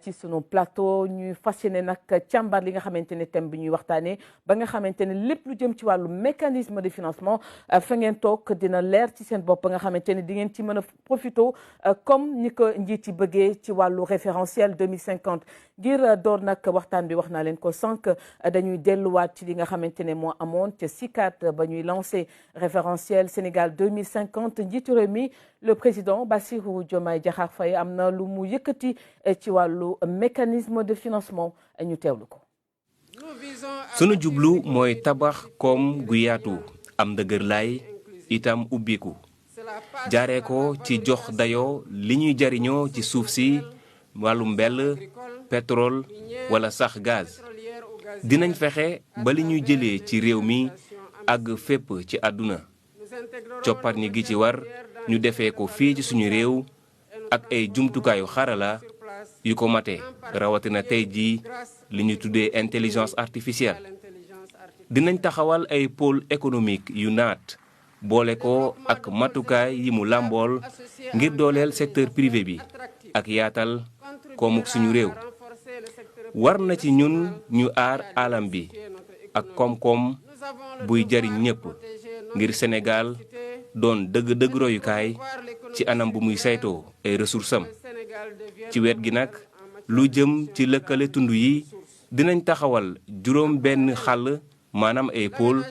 ci sunu plateau ñuy fas yéene nag càmbar li nga xamante ne thème bi ñuy waxtaanee ba nga xamante ne lépp lu jëm ci wàllu mécanisme de financement fa ngeen toog dina leer ci seen bopp nga xamante ne di ngeen ci mën a profito comme ni ko njiit yi bëggee ci wàllu référentiel 2050 ngir door nag waxtaan bi wax naa leen ko sànq dañuy delluwaat ci li nga xamante ne moo amoon ca CICAD ba ñuy lancé référentiel Sénégal 2050 njiitu réew mi le président Bassirou Diomaye Diakhar Faye am na lu mu yëkkati ci wàllu mécanisme de financement ñu teewlu ko. sunu jublu mooy tabax koom gu yaatu am ndëgër laay itam ubbiku jaaree ko ci jox dayoo li ñuy jariñoo ci suuf si wàllu mbell pétrole wala sax gaz dinañ fexe ba li ñuy jëlee ci réew mi àgg fépp ci àdduna coppar ñi gi ci war ñu defee ko fii ci suñu réew ak ay jumtukaayu xarala yu ko mate rawatina tey jii li ñu tuddee intelligence artificielle dinañ taxawal ay pôle économique yu naat boole ko ak matukaay yi mu làmbool ngir dooleel secteur privé bi ak yaatal koomuk suñu réew war na ci ñun ñu aar alam bi ak koom-koom buy jariñ ñépp ngir Sénégal doon dëgg-dëgg royukaay ci anam bu muy saytoo ay ressources am ci wet gi nag lu jëm ci lëkkale tund yi dinañ taxawal juróom benn xàll maanaam ay pôle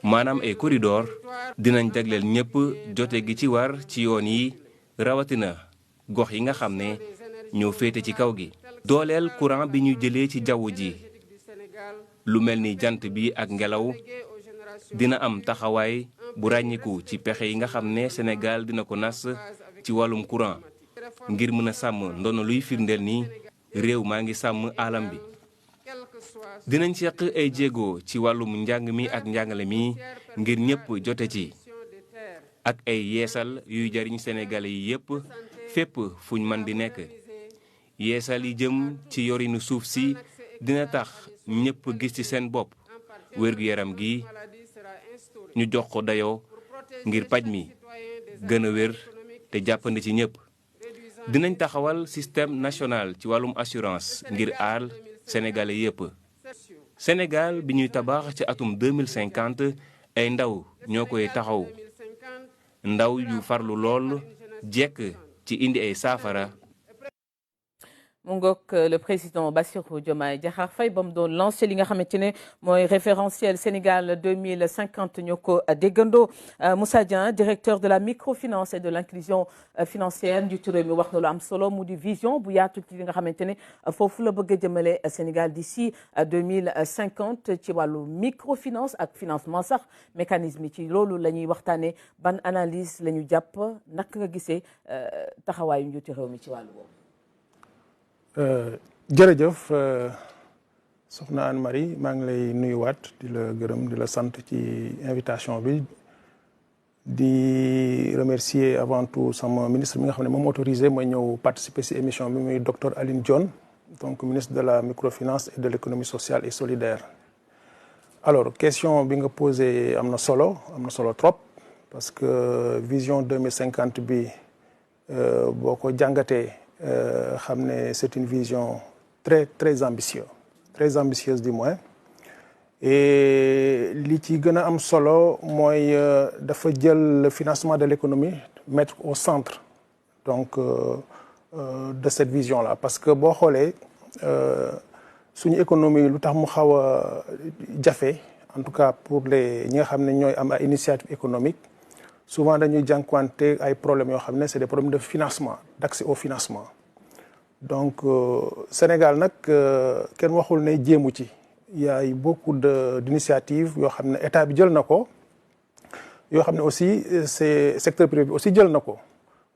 maanaam ay corridor dinañ jagleel ñépp jote gi ci war ci yoon yi rawatina gox yi nga xam ne ñoo féete ci kaw gi dooleel courant bi ñu jëlee ci jaww ji lu mel ni jant bi ak ngelaw dina am taxawaay bu ràññiku ci pexe yi nga xam ne Sénégal dina ko nas ci wàllum courant ngir mën a sàmm ndono luy firndeel ni réew maa ngi sàmm alam bi dinañ seq ay jéego ci wàllum njàng mi ak njàngale mi ngir ñépp jote ci ak ay yeesal yuy jariñ Sénégalais yi yépp fépp fuñ mën di nekk yeesal yi jëm ci yorinu suuf si dina tax ñépp gis ci seen bopp wér-gu-yaram gi ñu jox ko dayoo ngir paj mi gën a wér te jàppandi ci ñépp dinañ taxawal système national ci wàllum assurance ngir aar sénégalais yépp Sénégal bi ñuy tabax ci atum 2050 ay ndaw ñoo koy taxaw ndaw yu farlu lool jekk ci indi ay saafara. mu ngoog le président Bassirou Diomaye Diakhar Faye ba mu doon lancé li nga xamante ne mooy référentiel Sénégal 2050 ñoo ko déggandoo Moussa Dieng directeur de la microfinance et de l'inclusion financière njiitu réew mi wax na lu am solo mu di vision bu yaatu ci li nga xamante ne foofu la bëgg a jëmale Sénégal d'ici 2050 ci wàllu microfinance ak financement sax mécanisme yi ci loolu la ñuy waxtaanee ban analyse la ñu jàpp naka nga gisee taxawaayu njiitu réew mi ci wàllu boobu. jërëjëf soxna Anne Marie maa ngi lay nuyuwaat di la gërëm di la sant ci invitation bi di remercier avant tout sama ministre mi nga xam ne moom autorisé ma ñëw participer ci émission bi muy docteur Aline Dione donc ministre de la microfinance et de l'économie sociale et solidaire. alors question bi nga posé am na solo trop parce que vision 2050 bi boo ko jàngatee xam ne c'est une vision très ambitieuse du moins et li ci gën a am solo mooy dafa jël le financement de l'économie mettre au centre donc de cette vision là parce que boo xoolee suñu économie lu tax mu xaw a jafe en tout cas pour les ñi nga xam ne ñooy am ay initiative économique souvent dañuy jànkuwante ay problèmes yoo xam ne c'est des problèmes de financement d'accès au financement donc Sénégal nag kenn waxul ne jéemu ci il y a eu beaucoup d'initiatives yoo xam ne état bi jël na ko yoo xam ne aussi c'est secteur privé bi aussi jël na ko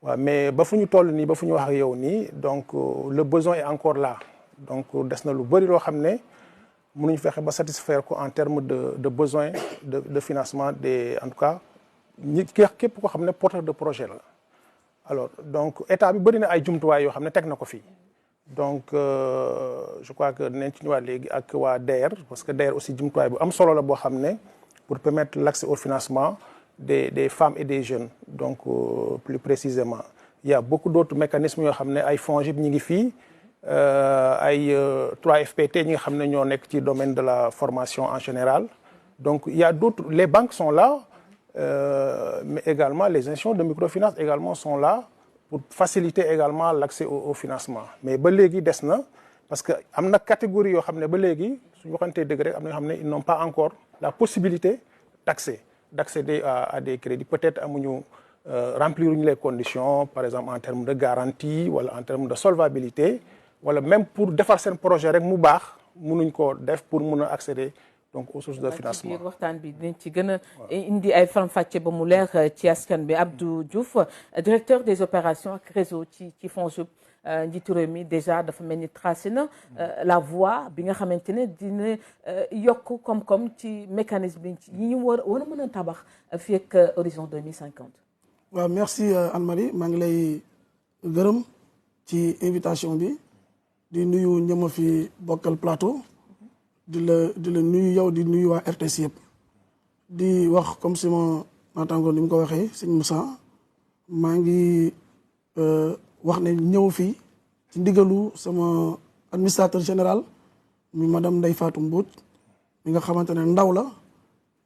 waaw mais ba fu ñu toll nii ba fu ñu wax ak yow nii donc le besoin est encore là donc des na lu bari loo xam ne mënuñ fexe ba satisfaire ko en termes de besoin de financement des en tout cas ñi képp koo xam ne porteur de projet la alors donc état bi bëri na ay jumtuwaay yoo xam ne teg na ko fii donc je crois que dinañ ci ñëwaat léegi ak waa DER parce que DER aussi jumtuwaay bu am solo la boo xam ne pour permettre l'accès au financement des femmes et des jeunes donc plus précisément il y a beaucoup d'autres mécanismes yoo xam ne ay FONGIP ñi ngi fii ay 3FPT ñi nga xam ne ñoo nekk ci domaine de la formation en général donc il y a d'autres les banques sont là mais également les institutions de microfinance également sont là pour faciliter également l'accès au financement mais ba léegi des na parce que am na catégorie yoo xam ne ba léegi suñu waxantee dëgg rek am na yoo xam ne ils n'ont pas encore la possibilité d'accéder à des crédits peut-être amuñu remplir uñu les conditions par exemple en termes de garantie wala en termes de solvabilité wala même pour defar seen projet rek mu baax mënuñ ko def pour mun a accéder donc aux sources de financement. ci biir waxtaan bi dinañ ci gën a indi ay faram-fàcce ba mu leer ci askan bi Abdou Diouf directeur des opérations ak réseau ci FONGIP njiitu réew mi déjà dafa mel ni tracé na la voie bi nga xamante ne dina yokk koom-koom ci mécanisme bi yi ñu war a mën a tabax fii ak horizon 2050. waaw merci Anne-Marie maa ngi lay gërëm ci invitation bi di nuyu ñëma fi bokkal plateau di la nuyu yow di nuyu waa RTS yëpp di wax comme sama naataango ni mu ko waxee sëñ Moussa maa ngi wax ne ñëw fii ci ndigalu sama administrateur général mi madame Ndeye Fatou Mbodj mi nga xamante ne ndaw la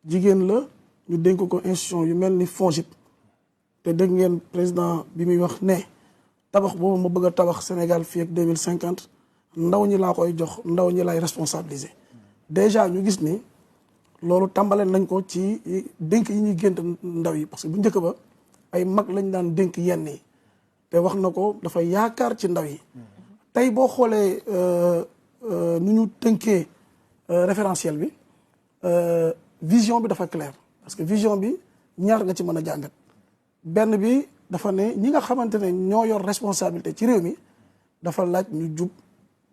jigéen la ñu dénk ko institution yu mel ni FONGIP te dégg ngeen président bi muy wax ne tabax boobu ma bëgg a tabax Sénégal fii ak 2050 ndaw ñi laa koy jox ndaw ñi lay responsabiliser déjà ñu gis ni loolu tàmbale nañ ko ci dénk yi ñuy gént ndaw yi parce que bu njëkk ba ay mag lañ daan dénk yenn yi te wax na ko dafa yaakaar ci ndaw yi tey boo xoolee nu ñu tënkee référentiel bi vision bi dafa clair parce que vision bi ñaar nga ci mën a jàngat benn bi dafa ne ñi nga xamante ne ñoo yor responsabilité ci réew mi dafa laaj ñu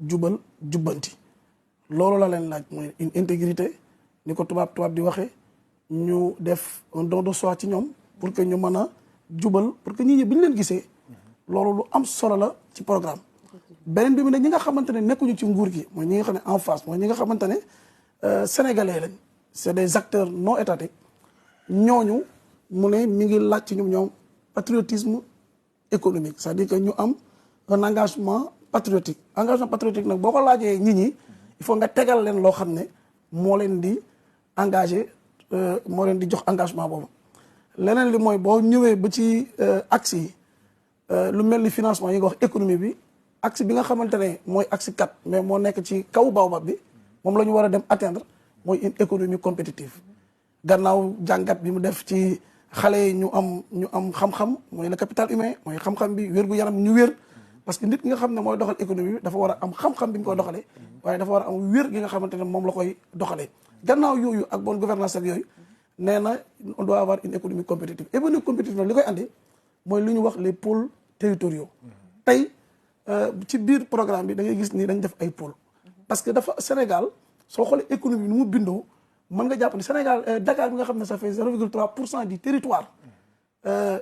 jubal jubbanti loolu la leen laaj mooy une intégrité ni ko tubaab di waxee ñu def un don de soi ci ñoom pour que ñu mën a jubal pour que ñi bi ñu leen gisee loolu lu am solo la ci programme beneen bi mu ne ñi nga xamante ne nekkuñu ci nguur gi mooy ñi nga xam ne en face mooy ñi nga xamante ne sénégalais lañ c'est des acteurs non étatiques ñooñu mu ne mi ngi laaj ci ñoom patriotisme économique c'est-à-dire que ñu am un engagement patriotique nag boo ko laajee nit ñi il faut nga tegal leen loo xam ne moo leen di engagé moo leen di jox engagement boobu leneen li mooy boo ñëwee ba ci axe yi lu mel ni financement yi nga wax économie bi axe bi nga xamante ne mooy axe 4 mais moo nekk ci kaw baobab bi moom la ñu war a dem atteindre mooy une économie compétitive gannaaw jàngat bi mu def ci xale yi ñu am xam-xam mooy le capital humain mooy xam-xam bi wér-gu-yaram ñu wér parce que nit ki nga xam ne mooy doxal économie bi dafa war a am xam-xam bi ñu koy doxalee waaye dafa war a am wér gi nga xamante ne moom la koy doxalee gannaaw yooyu ak bonne gouvernance ak yooyu nee na on doit avoir une économie compétitive économie compétitive nag li koy andi mooy lu ñu wax les pôles territoriaux tey ci biir programme bi da ngay gis ni dañ def ay pôles parce que dafa Sénégal soo xoolee économie bi nu mu bindoo mën nga jàpp ne Sénégal Dakar bi nga xam ne ça fait 0,3% du territoire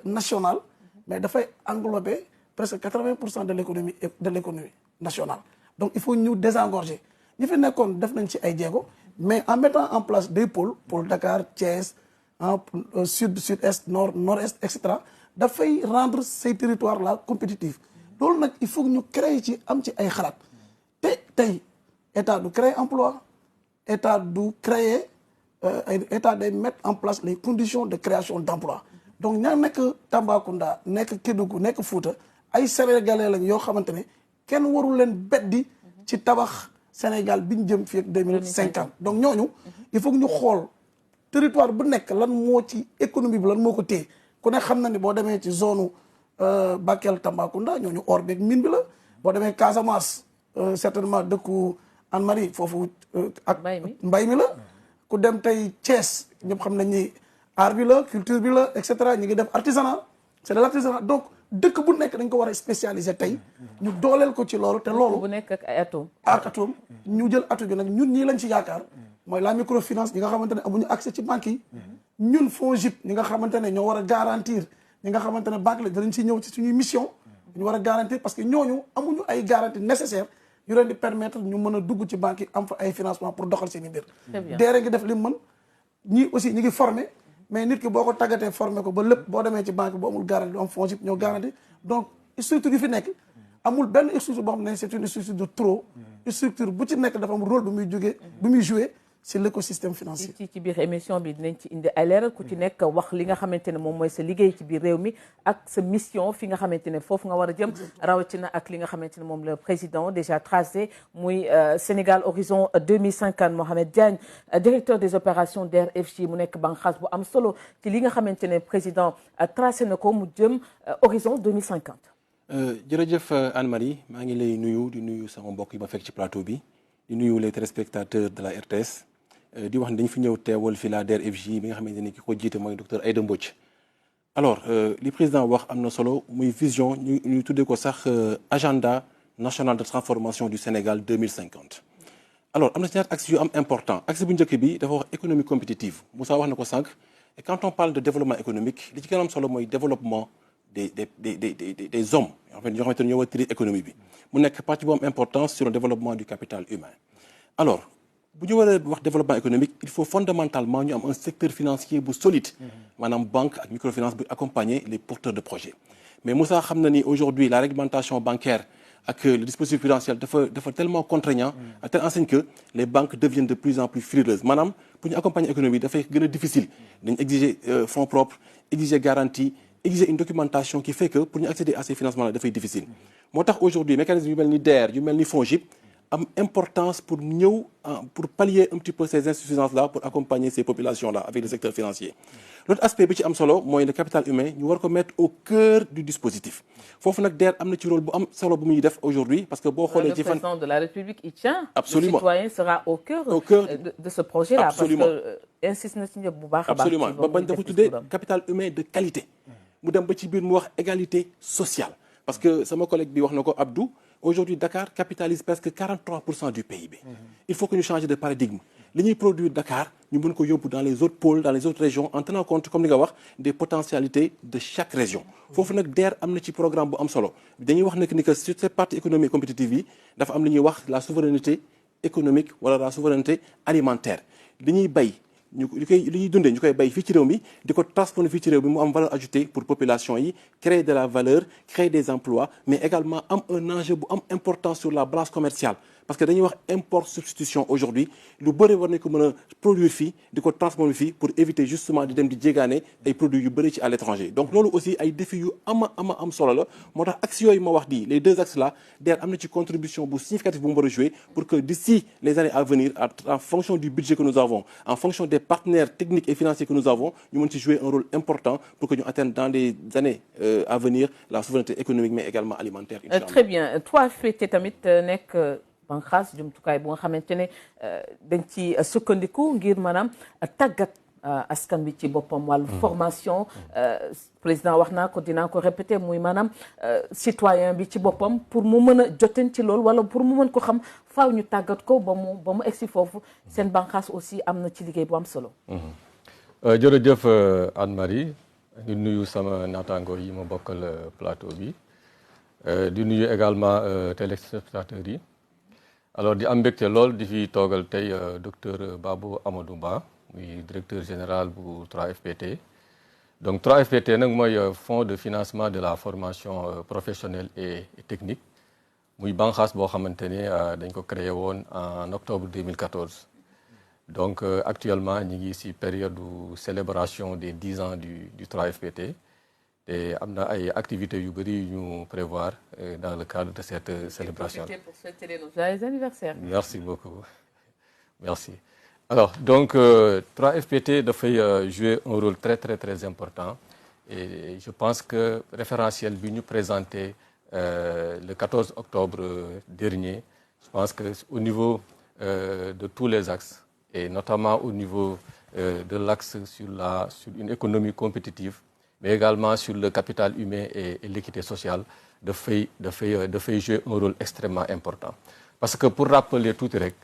national mais dafay englober presque 80% de l'économie nationale donc il faut ñu désengorger ñi fi nekkoon def nañ ci ay jéego mais en mettant en place des pôles Dakar Thiès sud sud-est nord-est et cetera dafay rendre ces territoires là compétitifs loolu nag il faut ñu créer ci am ci ay xalaat te tey état du créer emploi état du créer état day mettre en place les conditions de création d'emploi donc ñaa nekk Tambacounda nekk Kédougou nekk Fouta ay sénégalais lañ yoo xamante ne kenn warul leen beddi ci tabax Sénégal bi ñu jëm fii ak 2050 donc ñooñu il faut que ñu xool territoire bu nekk lan moo ci économie bi lan moo ko téye ku ne xam na ni boo demee ci zone Bakel Tambacounda ñooñu or beeg mine bi la boo demee Casamance certainement dëkku Anne-Marie foofu ak mbay mi la ku dem tey Thiès ñëpp xam nañ ni art bi la culture bi la et cetera ñu ngi def artisanat c'est de l'artisanat donc dëkk bu nekk dañ ko war a spécialiser tey ñu dooleel ko ci loolu te loolu bu nekk ak ay atome ñu jël atu bi nag ñun ñii lañ ci yaakaar mooy la microfinance ñi nga xamante ne amuñu accès ci banques yi ñun FONGIP ñi nga xamante ne ñoo war a garantir ñi nga xamante ne banque la danañ ci ñëw ci suñuy mission ñu war a garantir parce que ñooñu amuñu ay garantie nécessaire yu leen di permettre ñu mën a dugg ci banque yi am fa ay financement pour doxal seen i mbir deere ngi def li mu mën ñii aussi ñi ngi formé mais nit ki boo ko tàggatee formé ko ba lépp boo demee ci banque bu amul garantie du am FONGIP ñoo garantie donc structure yi fi nekk amul benn structure boo xam ne c'est une structure de trop structure bu ci nekk dafa am rôle bu muy jouer ci l'écosystème financier. ci biir émission bi dinañ ci indi ay leeral ku ci nekk wax li nga xamante ne moom mooy sa liggéey ci biir réew mi ak sa mission fi nga xamante ne foofu nga war a jëm rawatina ak li nga xamante ne moom le président déjà tracé muy Sénégal horizon 2050 Mohamed Diagne directeur des opérations DER/FJ mu nekk banqaas bu am solo ci li nga xamante ne président tracé na ko mu jëm horizon 2050. jërëjëf Anne-Marie maa ngi lay nuyu di nuyu sama mbokk yi ma fekk ci plateau bi di nuyu les téléspectateurs de la RTS. di wax ni dañu fi ñëw teewal fi la DER/FJ bi nga xamante ni ki ko jiite mooy docteur Aïda Mbodj alors li président wax am na solo muy vision ñu tuddee ko sax agenda national de transformation du Sénégal 2050 alors am na si ñaari axe yu am important axe bu njëkk bi dafa wax économie compétitive Moussa wax na ko sànq et quand on parle de développement économique li ci gën a am solo mooy développement des hommes yoo xamante ni ñoo war a tirer économie bi mu nekk partie bu am importance sur le développement du capital humain alors bu ñu war a wax développement économique il faut fondamentalement ñu am un secteur financier bu solide maanaam banque ak microfinance bu accompagner les porteurs de projets mais Moussa xam na ni aujourd'hui la réglementation bancaire ak le dispositif prudentiel dafa tellement contraignant à telle enseigne que les banques deviennent de plus en plus frileuses maanaam pour ñu accompagner économie dafay gën a difficile dañu exiger fonds propres exiger garantie exiger une documentation qui fait que pour ñu accéder à ces financements là dafay difficile moo tax aujourd'hui mécanisme yu mel ni DER yu mel ni FONGIP am importance pour ñëw pour pallier un petit peu ces insuffisances-là pour accompagner ces populations-là avec le secteur financier. L'autre aspect bi ci am solo mooy le capital humain ñu war ko mettre au cœur du dispositif foofu nag DER am na ci rôle bu am solo bu muy def aujourd'hui parce que boo xoolee ci fan. Le président de la République y tient. Absolument. Le citoyen sera au cœur de ce projet-là. Absolument. Parce que insiste na ci ñëpp bu baax a baax. Absolument ba bañ dafa tuddee capital humain de qualité. mu dem ba ci biir mu wax égalité sociale parce que sama collègue bi wax na ko Abdou. Aujourd'hui, Dakar capitalise presque 43% du PIB. Il faut que ñu changer de paradigme. li ñuy produire Dakar ñu mën ko yóbbu dans les autres pôles dans les autres régions en tenant compte comme li nga wax des potentialités de chaque région. foofu nag DER am na ci programme bu am solo dañuy wax nag ni que sur cette partie économie compétitive yi dafa am li ñuy wax la souveraineté économique wala la souveraineté alimentaire li ñuy bay. li ñuy dundee ñu koy bay fii ci réew mi di ko transformer fii ci réew mi mu am valeur ajoutée pour population yi créer de la valeur créer des emplois mais également am un enjeu bu am importance sur la balance commerciale parce que dañuy wax import substitution aujourd'hui lu bëri war nañ ko mën a produire fii di ko transformer fii pour éviter justement di dem di jégaane ay produits yu bëri ci à l'étranger donc loolu aussi ay défis yu am solo la moo tax axes yooyu ma wax di les deux axes là DER am na ci contribution bu significative bu mu war a jouer pour que d'ici les années à venir en fonction du budget que nous avons en fonction des partenaires techniques et financiers que nous avons ñu mën ci jouer un rôle important pour que ñu atteigne dans les années à venir la souveraineté économique mais également alimentaire. Très bien 3FPT tamit nekk banqaas jumtukaay bu nga xamante ne dañ ci sukkandiku ngir maanaam tàggat askan bi ci boppam wàllu formation président wax naa ko dinaa ko répéter muy maanaam citoyen bi ci boppam pour mu mën a joten ci loolu wala pour mu mën ko xam faaw ñu tàggat ko ba mu egsi foofu seen banqaas aussi am na ci liggéey bu am solo. jërëjëf Anne-Marie di nuyu sama naataango yi ma bokkal plateau bi di nuyu également téléspectateurs yi. alors di am mbégte lool di fi toogal tey docteur Babou Amadou Ba muy directeur général bu 3FPT donc 3FPT nag mooy fonds de financement de la formation professionnelle et technique muy banqaas boo xamante ne dañ ko créé woon en octobre 2014 donc actuellement ñi ngi ci période de célébration des 10 ans du 3FPT et am na ay activités yu bëri yu ñu prévoir dans le cadre de cette célébration. Pour fêter nos joyeux anniversaires. Merci beaucoup. Merci. Alors, donc, 3FPT dafay jouer un rôle très, très, très important. Et je pense que référentiel bi ñu présenté le 14 octobre dernier, je pense qu'au niveau de tous les axes, et notamment au niveau de l'axe sur une économie compétitive, mais également sur le capital humain et l'équité sociale, dafay jouer un rôle extrêmement important. Parce que pour rappeler tout rek,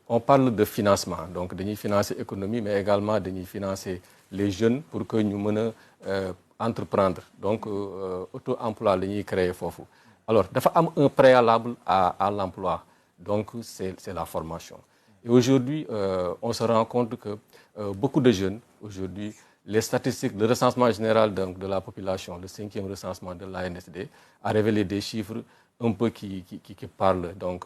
on parle de financement, donc dañuy financer l'économie, mais également dañuy financer les jeunes pour que ñu mën a entreprendre. Donc auto-emploi la ñuy créer foofu. Alors dafa am un préalable à l'emploi, donc c'est la formation. Et aujourd'hui, on se rend compte que beaucoup de jeunes, aujourd'hui, les statistiques, le recensement général de la population, le 5e recensement de l'ANSD, a révélé des chiffres un peu qui parlent. Donc,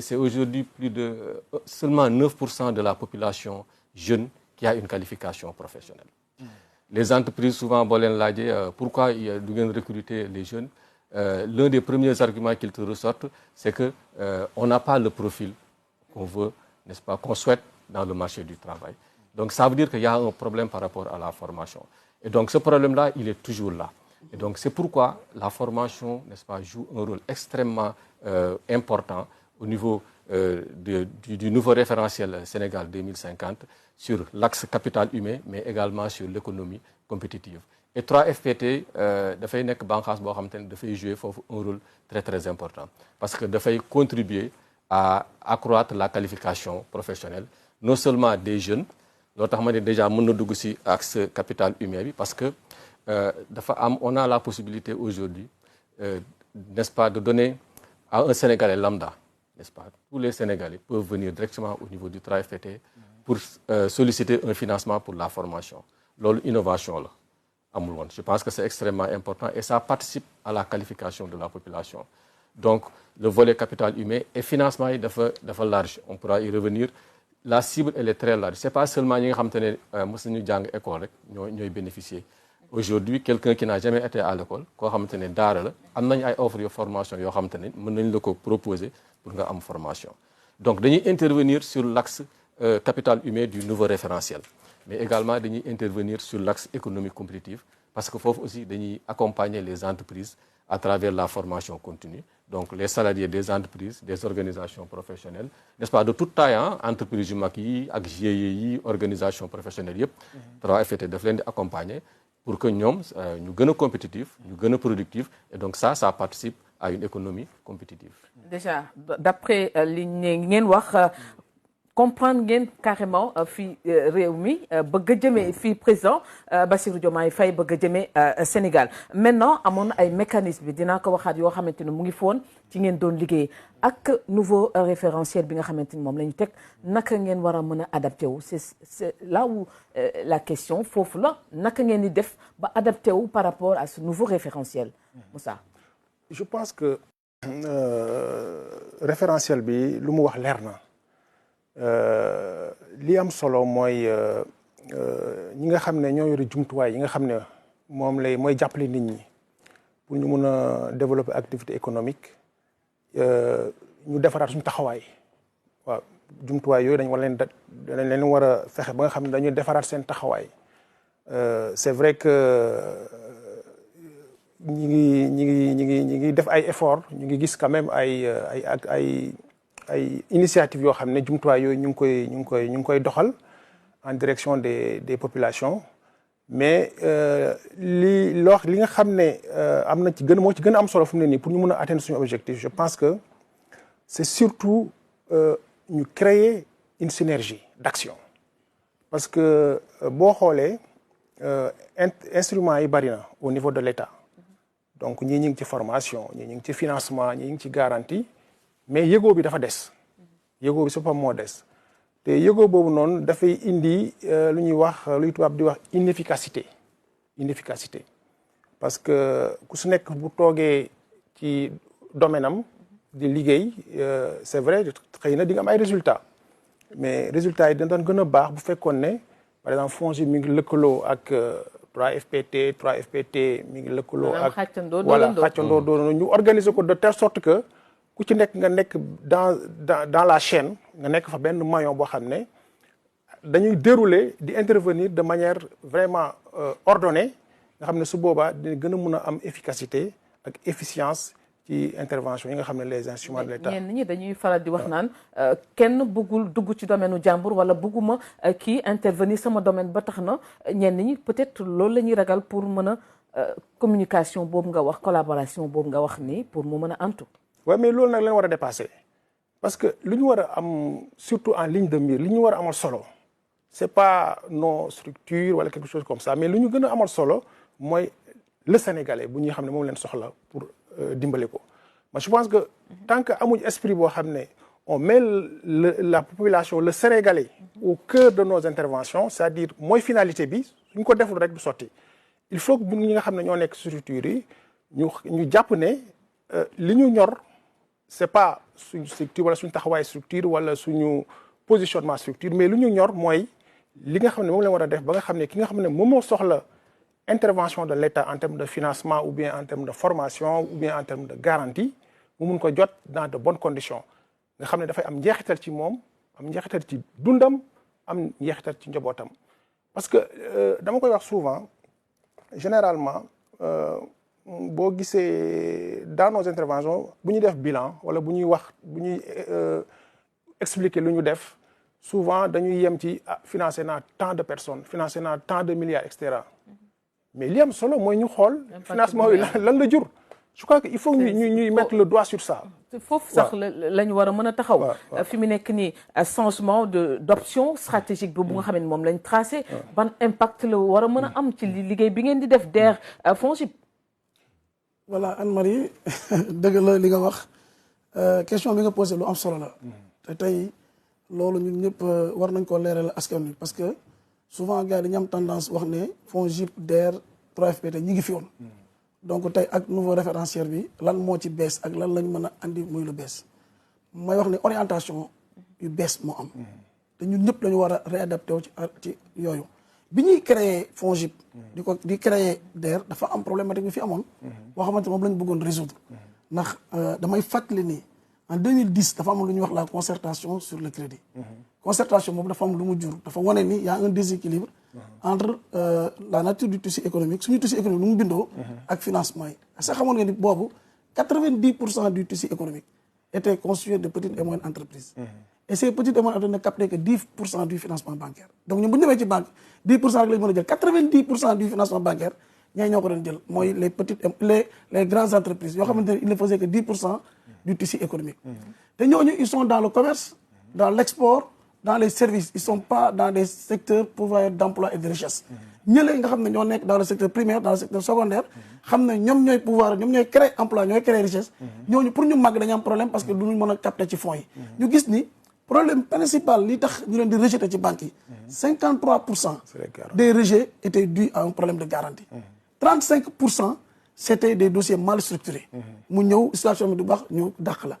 c'est aujourd'hui plus de seulement 9% de la population jeune qui a une qualification professionnelle. Les entreprises, souvent, pourquoi du ngeen recruter les jeunes? L'un des premiers arguments qu'ils te ressortent, c'est qu'on n'a pas le profil qu'on veut, n'est-ce pas, qu'on souhaite dans le marché du travail. Donc, ça veut dire qu'il y a un problème par rapport à la formation. Et donc, ce problème-là, il est toujours là. Et donc, c'est pourquoi la formation, n'est-ce pas, joue un rôle extrêmement important au niveau du nouveau référentiel Sénégal 2050 sur l'axe capital humain, mais également sur l'économie compétitive. Et 3FPT, dafay nekk banqaas boo xamante ne dafay jouer foofu un rôle très très important parce que dafay contribuer à accroître la qualification professionnelle non seulement des jeunes, loo tax ma ne déjà mën na dugg ci axe capital humain bi parce que on a la possibilité aujourd'hui, n'est-ce pas, de donner à un Sénégalais lambda, n'est-ce pas, tous les Sénégalais peuvent venir directement au niveau du 3FPT pour solliciter un financement pour la formation. Loolu innovation la amul woon. Je pense que c'est extrêmement important et ça participe à la qualification de la population. Donc le volet capital humain et financement yi dafa large, on pourra y revenir. La cible elle est très large. C'est pas seulement ñi nga xamante ne mos nañu jàng école rek ñooy bénéficier. Aujourd'hui quelqu'un qui n'a jamais été à l'école koo xamante ne daara la am nañu ay offres de formation yoo xamante ne mën nañ la ko proposer pour nga am formation. Donc dañuy intervenir sur l'axe capital humain du nouveau référentiel, mais également dañuy intervenir sur l'axe économique compétitif parce que foofu aussi dañuy accompagner les entreprises à travers la formation continue. Donc les salariés des entreprises, des organisations professionnelles, n'est-ce pas, de toute taille, entreprises yu mag yi ak GIE yi, organisations professionnelles yëpp 3FPT daf leen di accompagner pour que ñoom ñu gën a compétitif, ñu gën a productif et donc ça participe à une économie compétitive. Déjà d'après li ngeen wax comprendre ngeen carrément fii réew mi bëgg a jëmee fii président Bassirou Diomaye Faye bëgg a jëmee Sénégal. Maintenant amoon ay mécanisme bi dinaa ko waxaat yoo xamante ne mu ngi foon ci ngeen doon liggéey ak nouveau référentiel bi nga xamante ni moom la ñu teg naka ngeen war a mën a adapté wu c'est là où la question foofu la naka ngeen di def ba adapté wu par rapport à ce nouveau référentiel Moussa. Je pense que référentiel bi lu mu wax leer na. Li am solo mooy ñi nga xam ne ñoo yore jumtuwaay yi nga xam ne mooy jàppale nit ñi pour ñu mun a développer activité économique ñu defaraat suñu taxawaay waaw jumtuwaay yooyu dañ leen war a fexe ba nga xam ne dañuy defaraat seen taxawaay. C'est vrai que ñi ngi def ay efforts ñu ngi gis quand même ay initiatives yoo xam ne jumtuwaay yooyu ñu ngi koy doxal en direction des populations mais li nga xam ne am na moo ci gën a am solo fu mu ne nii pour ñu mun a atteindre suñu objectif je pense que c'est surtout ñu créer une synergie d'action parce que boo xoolee instruments yi bari na au niveau de l'État donc ñii ñu ngi ci formation ñii ñu ngi ci financement ñii ñu ngi ci garantie mais yëgoo bi dafa des yëgoo bi c'est pas moo des te yëgoo boobu noonu dafay indi lu ñuy wax luy tubaab di wax inefficacité parce que ku su nekk bu toogee ci domaine am di liggéey c'est vrai xëy na di nga am ay résultats mais résultats yi dina doon gën a baax bu fekkoon ne par exemple FONGIP mi ngi lëkkaloo ak 3FPT mi ngi lëkkaloo ak voilà xàccandoo doon ñu organiser ko de telle sorte que ku ci nekk nga nekk dans la chaîne nga nekk fa benn maillon boo xam ne dañuy dérouler di intervenir de manière vraiment ordonnée nga xam ne su boobaa dina gën a mun a am efficacité ak efficience ci intervention yi nga xam ne les instruments de l'État. ñenn ñi dañuy faral di wax naan kenn bëggul dugg ci domaine u jàmbur wala bëgguma kii intervenir sama domaine ba tax na ñenn ñi peut-être loolu la ñuy ragal pour mën a communication boobu nga wax collaboration boobu nga wax nii pour mu mën a antu. Ouais, mais loolu nag leen war a dépasser parce que lu ñu war a am surtout en ligne de mire li ñu war a amal solo c'est pas nos structures wala quelque chose comme ça mais lu ñu gën a amal solo mooy le Sénégalais bu ñuy xam ne moom leen soxla pour dimbale ko. mais je pense que tant que amuñ esprit boo xam ne on met la population le Sénégalais au cœur de nos interventions c'est-à-dire mooy finalité bi suñ ko deful rek du sotti il faut que ñi nga xam ne ñoo nekk structures yi ñu jàpp ne li ñu ñor c'est pas suñu structure wala suñu taxawaay structure wala suñu positionnement structure mais lu ñu ñor mooy li nga xam ne moom la war a def ba nga xam ne ki nga xam ne moom moo soxla intervention de l'État en termes de financement ou bien en termes de formation ou bien en termes de garantie mu mun ko jot dans de bonnes conditions nga xam ne dafay am njeexital ci moom am njeexital ci dundam am njeexital ci njabootam parce que dama koy wax souvent généralement boo gisee dans nos interventions bu ñuy def bilan wala bu ñuy expliquer lu ñu def souvent dañuy yem ci financé naa tant de personnes financé naa tant de milliards et cetera mais li am solo mooy ñu xool financement yi lan la jur je crois que il faut ñuy mettre le doigt sur ça. foofu sax la ñu war a mën a taxaw. fi mu nekk nii changement d'option stratégique bi bu nga xam ne moom lañ tracé. ban impact la war a mën a am ci liggéey bi ngeen di def DER FONGIP. voilà Anne-Marie dëgg la li nga wax question bi nga posé lu am solo la. te tey loolu ñun ñëpp war nañ koo leeral askan wi parce que souvent gars yi dañu am tendance wax ne FONGIP DER 3FPT ñi ngi fi woon. donc tey ak nouveau référentiel bi lan moo ci bees ak lan lañ mën a andi muy lu bees may wax ne orientation yu bees moo am. te ñun ñëpp dañu war a réadapté wu ci yooyu. bi ñuy créer FONGIP. di créer DER dafa am problématique bi fi amoon. boo xamante moom la ñu bëggoon résoudre. ndax damay fàttali ni en 2010 dafa am lu ñuy wax la concertation sur le crédit. concertation boobu dafa am lu mu jur dafa wane ni y a un déséquilibre. entre la nature du tissu économique suñu tissu économique nu mu bindoo. ak financement yi. parce que xamoon nga ni boobu 90% du tissu économique était constitué de petites et moyennes entreprises. Et ces petites et moyennes entreprises ne captaient que 10% du financement bancaire. Donc ñun bu ñu demee ci banque 10% rek lañ mën a jël 90% du financement bancaire ñooy ñoo ko doon jël mooy les petites les grandes entreprises yoo xamante ne il ne faisait que 10% du tissu économique. te ñooñu ils sont dans le commerce dans l'export dans les services ils sont pas dans des secteurs pourvoyeurs d'emploi et de richesse. ñële nga xam ne ñoo nekk dans le secteur primaire dans le secteur secondaire xam ne ñoom ñooy pouvoir ñoom ñooy créer emploi ñooy créer richesse. ñooñu pour ñu màgg dañu am problème parce que duñu mën a capter ci fonds yi. ñu gis ni problème principal li tax ñu leen di rejeter ci banques yi 53% des rejets étaient dus à un problème de garantie. 35% c'était des dossiers mal structurés. mu ñëw situation bi du baax ñu dàq la.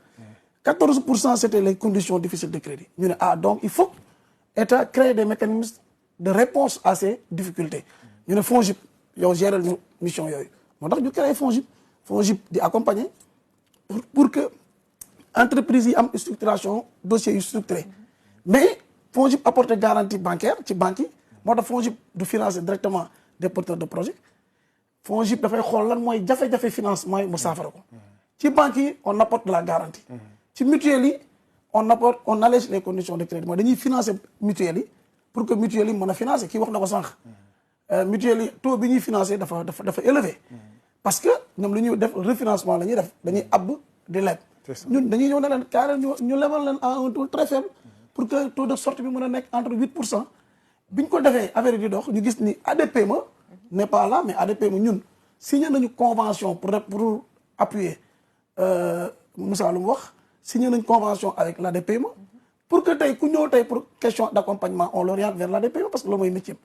14% c'était les conditions difficiles de crédit. ñu ne donc il faut État créer des mécanismes de réponse à ces difficultés. ñu ne FONGIP yow gérer ñu mission yooyu moo tax ñu créer FONGIP di accompagner pour que entreprise yi am structuration dossiers yu structuré mais FONGIP apporter garantie bancaire ci banques yi moo tax FONGIP du financer directement des porteurs de projet FONGIP dafay xool lan mooy jafe-jafe financement yi mu saafara ko ci banques yi on apporte de la garantie ci mutuelles yi on allège les conditions de crédit mooy dañuy financer mutuelles yi pour que mutuelles yi mën a financer kii wax na ko sànq mutuelles yi taux bi ñuy financer dafa élevé parce que ñoom lu ñuy def refinancement la ñuy def dañuy abb di leb ñun dañuy ñëw ne leen carrément ñu lebal leen à un taux très faible pour que taux de sortie bi mën a nekk entre 8%. bi ñu ko defee affaire yi di dox ñu gis ni ADPME n'est pas là mais ADPME ñun signé nañu convention pour appuyer Moussa lu mu wax signé nañu convention avec l'ADPME pour que tey ku ñëw tey pour question d'accompagnement on l'oriente vers l'ADPME parce que loolu mooy métier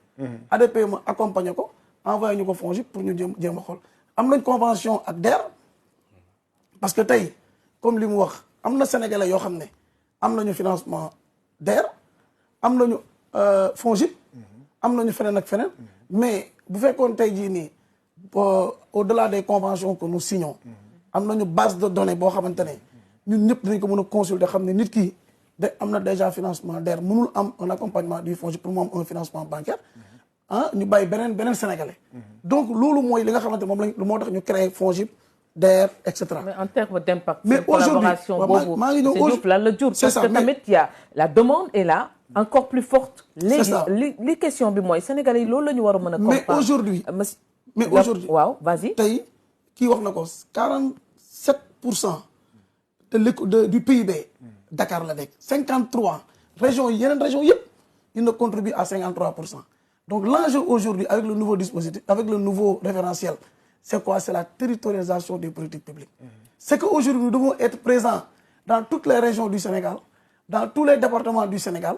ADPME accompagner ko envoyé ñu ko FONGIP pour ñu jéem a xool am nañ convention ak DER parce que tey comme li mu wax am na sénégalais yoo xam ne am nañu financement DER am nañu FONGIP am nañu feneen ak feneen mais bu fekkoon tey jii nii au-delà des conventions que nous signons am nañu base de données boo xamante ne ñun ñëpp dinañ ko mën a consulter xam ne nit ki am na déjà financement DER mënul am un accompagnement du FONGIP pour mu am un financement bancaire ñu bàyyi beneen sénégalais donc loolu mooy li nga xamante moom lañ moo tax ñu créer FONGIP DER et cetera. mais en termes d'impact. mais aujourd'hui boobu lan la jur. c'est ça parce que tamit y a la demande est là encore plus forte. c'est ça léegi li question bi mooy Sénégalais yi loolu la ñu war a mën a. mais aujourd'hui waaw vas-y. tey kii wax na ko 47% du PIB. Dakar la nekk 53 régions yi yeneen régions yëpp il ne contribue à 53%. donc l'enjeu aujourd'hui avec le nouveau dispositif avec le nouveau référentiel. C'est quoi? C'est la territorialisation des politiques publiques. C'est qu'aujourd'hui, nous devons être présents dans toutes les régions du Sénégal, dans tous les départements du Sénégal,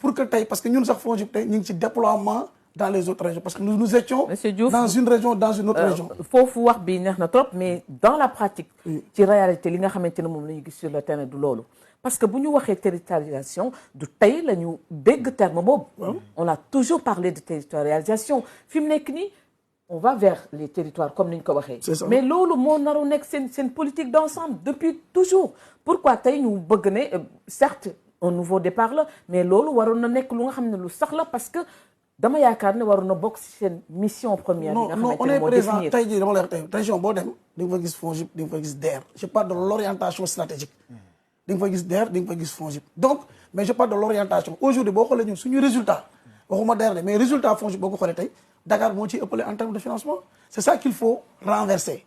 pour que parce que nous, nous avons fait un déploiement dans les autres régions parce que nous étions Monsieur Diouf, dans une région dans une autre région. foofu wax bi neex na trop mais dans la pratique. ci réalité li nga xamante ne moom la ñu gis sur le terrain du loolu. parce que bu ñu waxee territorialisation du tey la ñu dégg terme boobu. on a toujours parlé de territorialisation fi mu nekk nii on va vers les territoires comme ni ñu ko waxee. C'est ça. mais loolu moo naru nekk seen politique d'ensemble depuis toujours. pourquoi tey ñu bëgg ne certes un nouveau départ la mais loolu waroon na nekk lu nga xam ne lu sax la parce que dama yaakaar ne waroon na bokk ci seen mission première. non non on est présent tey jii dama lay wax tey région boo dem di nga fa gis FONGIP di nga fa gis DER. je parle de l'orientation stratégique. di nga fa gis DER di nga fa gis FONGIP donc mais je parle de l'orientation aujourd'hui boo xoolee ñun suñu résultat waxuma DER de mais résultat FONGIP boo ko xoolee tey Dakar moo ciy ëppale en termes de financement c'est ça qu'il faut renverser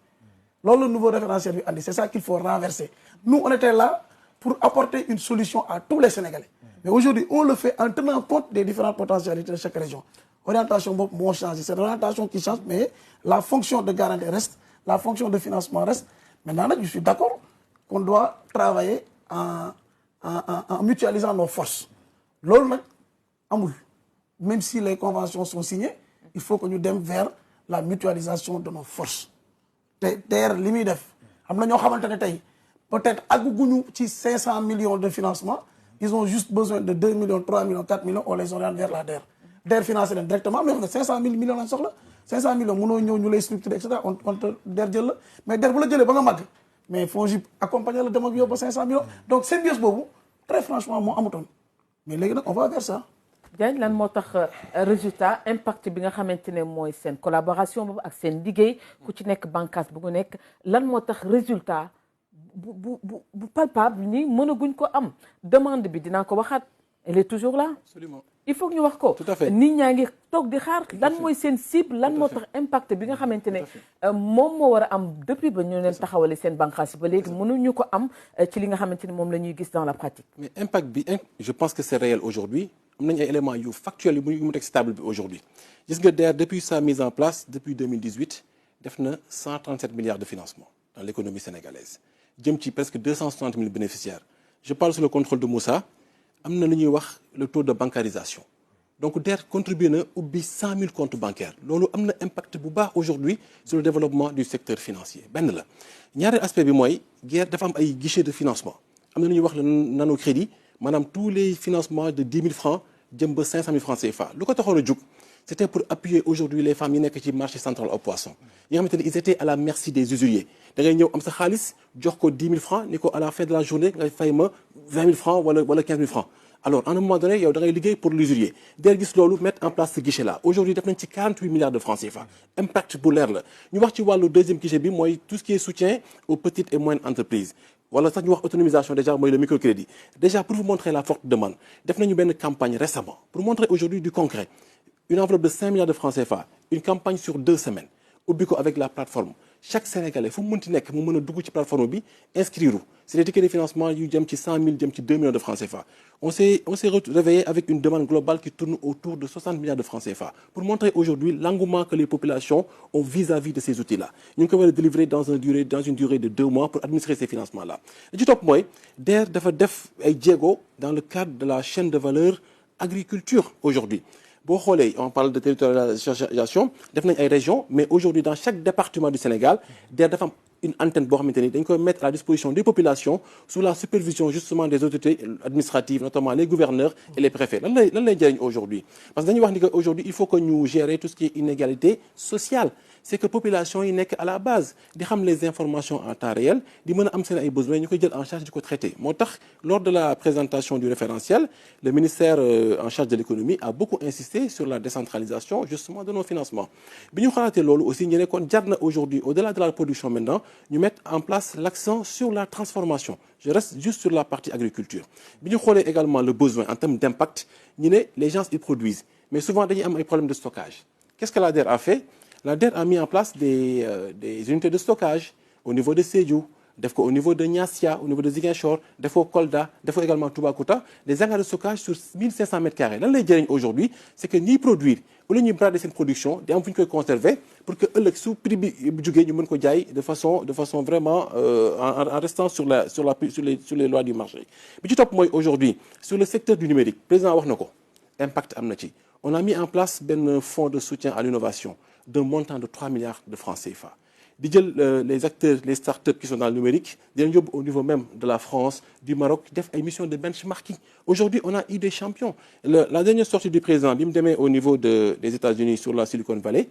loolu le nouveau référentiel bi andi c'est ça qu'il faut renverser nous on était là pour apporter une solution à tous les Sénégalais mais aujourd'hui on le fait en tenant compte des différentes potentialités de chaque région orientation boobu moo changé c'est l'orientation qui change mais la fonction de garantie reste la fonction de financement reste maintenant nag je suis d'accord qu'on doit travailler en mutualisant nos forces loolu nag amul même si les conventions sont signées il faut que ñu dem vers la mutualisation de nos forces te DER li muy def am na ñoo xamante ne tey peut-être àgguñu ci 500 millions de financement ils ont juste besoin de 2 millions 3 millions 4 millions on les oriente vers la DER DER financé leen directement am na yoo xam ne 500 millions lañ soxla 500 millions mënoo ñëw ñu lay structurer et cetera on te DER jël la mais DER bu la jëlee ba nga màgg mais FONGIP accompagner la dem ak yow ba 500 millions donc symbiose boobu très franchement moo amutoon mais léegi nag on va vers ça. Diagne lan moo tax résultat impact bi nga xamante ne mooy seen collaboration boobu ak seen liggéey ku ci nekk bànqaas bu nga nekk lan moo tax résultat bu palpable ni mënaguñ ko am demande bi dinaa ko waxaat elle est toujours là. Absolument. il faut que ñu wax ko. Tout à fait. nit ñaa ngi toog di xaar lan mooy seen cible lan moo tax impact bi nga xamante ne moom moo war a am depuis ba ñu leen taxawale seen bànqaas ba léegi mënuñu ko am ci li nga xamante ne moom la ñuy gis dans la pratique. mais impact bi je pense que c'est réel aujourd'hui am nañu ay éléments yu factuels yu mu teg stable bi aujourd'hui gis nga DER depuis sa mise en place depuis 2018 def na 137 milliards de financement dans l'économie sénégalaise jëm ci presque 260 000 bénéficiaires je parle sous le contrôle de Moussa am na lu ñuy wax le taux de bancarisation donc DER contribué na ubbi 100 000 comptes bancaires loolu am na impact bu baax aujourd'hui sur le développement du secteur financier benn la ñaareel aspect bi mooy DER dafa am ay guichets de financement am na lu ñuy wax le nano crédit maanaam tous les financements de 10 000 francs jëm ba 500 000 francs CFA lu ko taxoon a jug c'était pour appuyer aujourd'hui les femmes yi nekk ci marché central au poisson yi nga xamante ne ils étaient à la merci des usuriers da ngay ñëw am sa xaalis jox ko 10 000 francs ni ko à la fin de la journée nga fay ma 20 000 francs wala 15 000 francs alors à un moment donné yow da ngay liggéey pour l'usurier DER gis loolu mettre en place ce guichet là aujourd'hui def nañ ci 48 milliards de francs CFA impact bu leer la ñu wax ci wàllu deuxième guichet bi mooy tout ce qui est soutien aux petites et moyennes entreprises wala sax ñu wax autonomisation déjà mooy le microcrédit déjà pour vous montrer la forte demande def nañu benn campagne récemment pour montrer aujourd'hui du concret une enveloppe de 5 milliards de francs CFA une campagne sur 2 semaines ubbi ko avec la plateforme chaque Sénégalais fu mu mënti nekk mu mën a dugg ci plateforme bi inscrire c'est des tickets de financement yu jëm ci 100 000 jëm ci 2 millions de francs CFA on s'est réveillé avec une demande globale qui tourne autour de 60 milliards de francs CFA pour montrer aujourd'hui l'engouement que les populations ont vis-à-vis de ces outils-là ñu ngi ko war a délivrer dans une durée de 2 mois pour administrer ces financements-là li ci topp mooy DER dafa def ay jéego dans le cadre de la chaîne de valeur agriculture aujourd'hui boo xoolee on parle de territorialisation def nañ ay régions mais aujourd'hui dans chaque département du Sénégal DER dafa am une antenne boo xamante ni dañ koy mettre à la disposition des populations sous la supervision justement des autorités administratives notamment les gouverneurs et les préfets lan lay jëriñ aujourd'hui parce que dañuy wax ni que aujourd'hui il faut que ñu gérer tout ce qui est inégalité sociale c'est que population yi nekk à la base di xam les informations en temps réel di mën a am seen ay besoins ñu koy jël en charge di ko traiter moo tax lors de la présentation du référentiel le ministère en charge de l'économie a beaucoup insisté sur la décentralisation justement de nos financements bi ñu xalaatee loolu aussi ñu ne kon jar na aujourd'hui au-delà de la production maintenant ñu mettre en place l'accent sur la transformation je reste juste sur la partie agriculture bi ñu xoolee également le besoin en termes d'impact ñu ne les gens ils produisent mais souvent dañuy am ay problèmes de stockage qu'est-ce que la DER a fait la DER a mis en place des unités de stockage au niveau de Sédhiou def ko au niveau de Niassia au niveau de Ziguinchor def ko Kolda def ko également Toubacouta des hangars de stockage sur 1500 mètres carrés lan lay jëriñ aujourd'hui c'est que ñiy produire wala ñuy brader seen production di am fu ñu koy conserver pour que ëllëg su prix bi jógee ñu mën ko jaay de façon vraiment en restant sur les lois du marché bi ci topp mooy aujourd'hui sur le secteur du numérique président wax na ko impact am na ci on a mis en place un fonds de soutien à l'innovation d'un montant de 3 milliards de francs CFA. Les acteurs, les startups qui sont dans le numérique, au niveau même de la France, du Maroc, def une mission de benchmarking. Aujourd'hui, on a eu des champions. La dernière sortie du président, au niveau des États-Unis sur la Silicon Valley,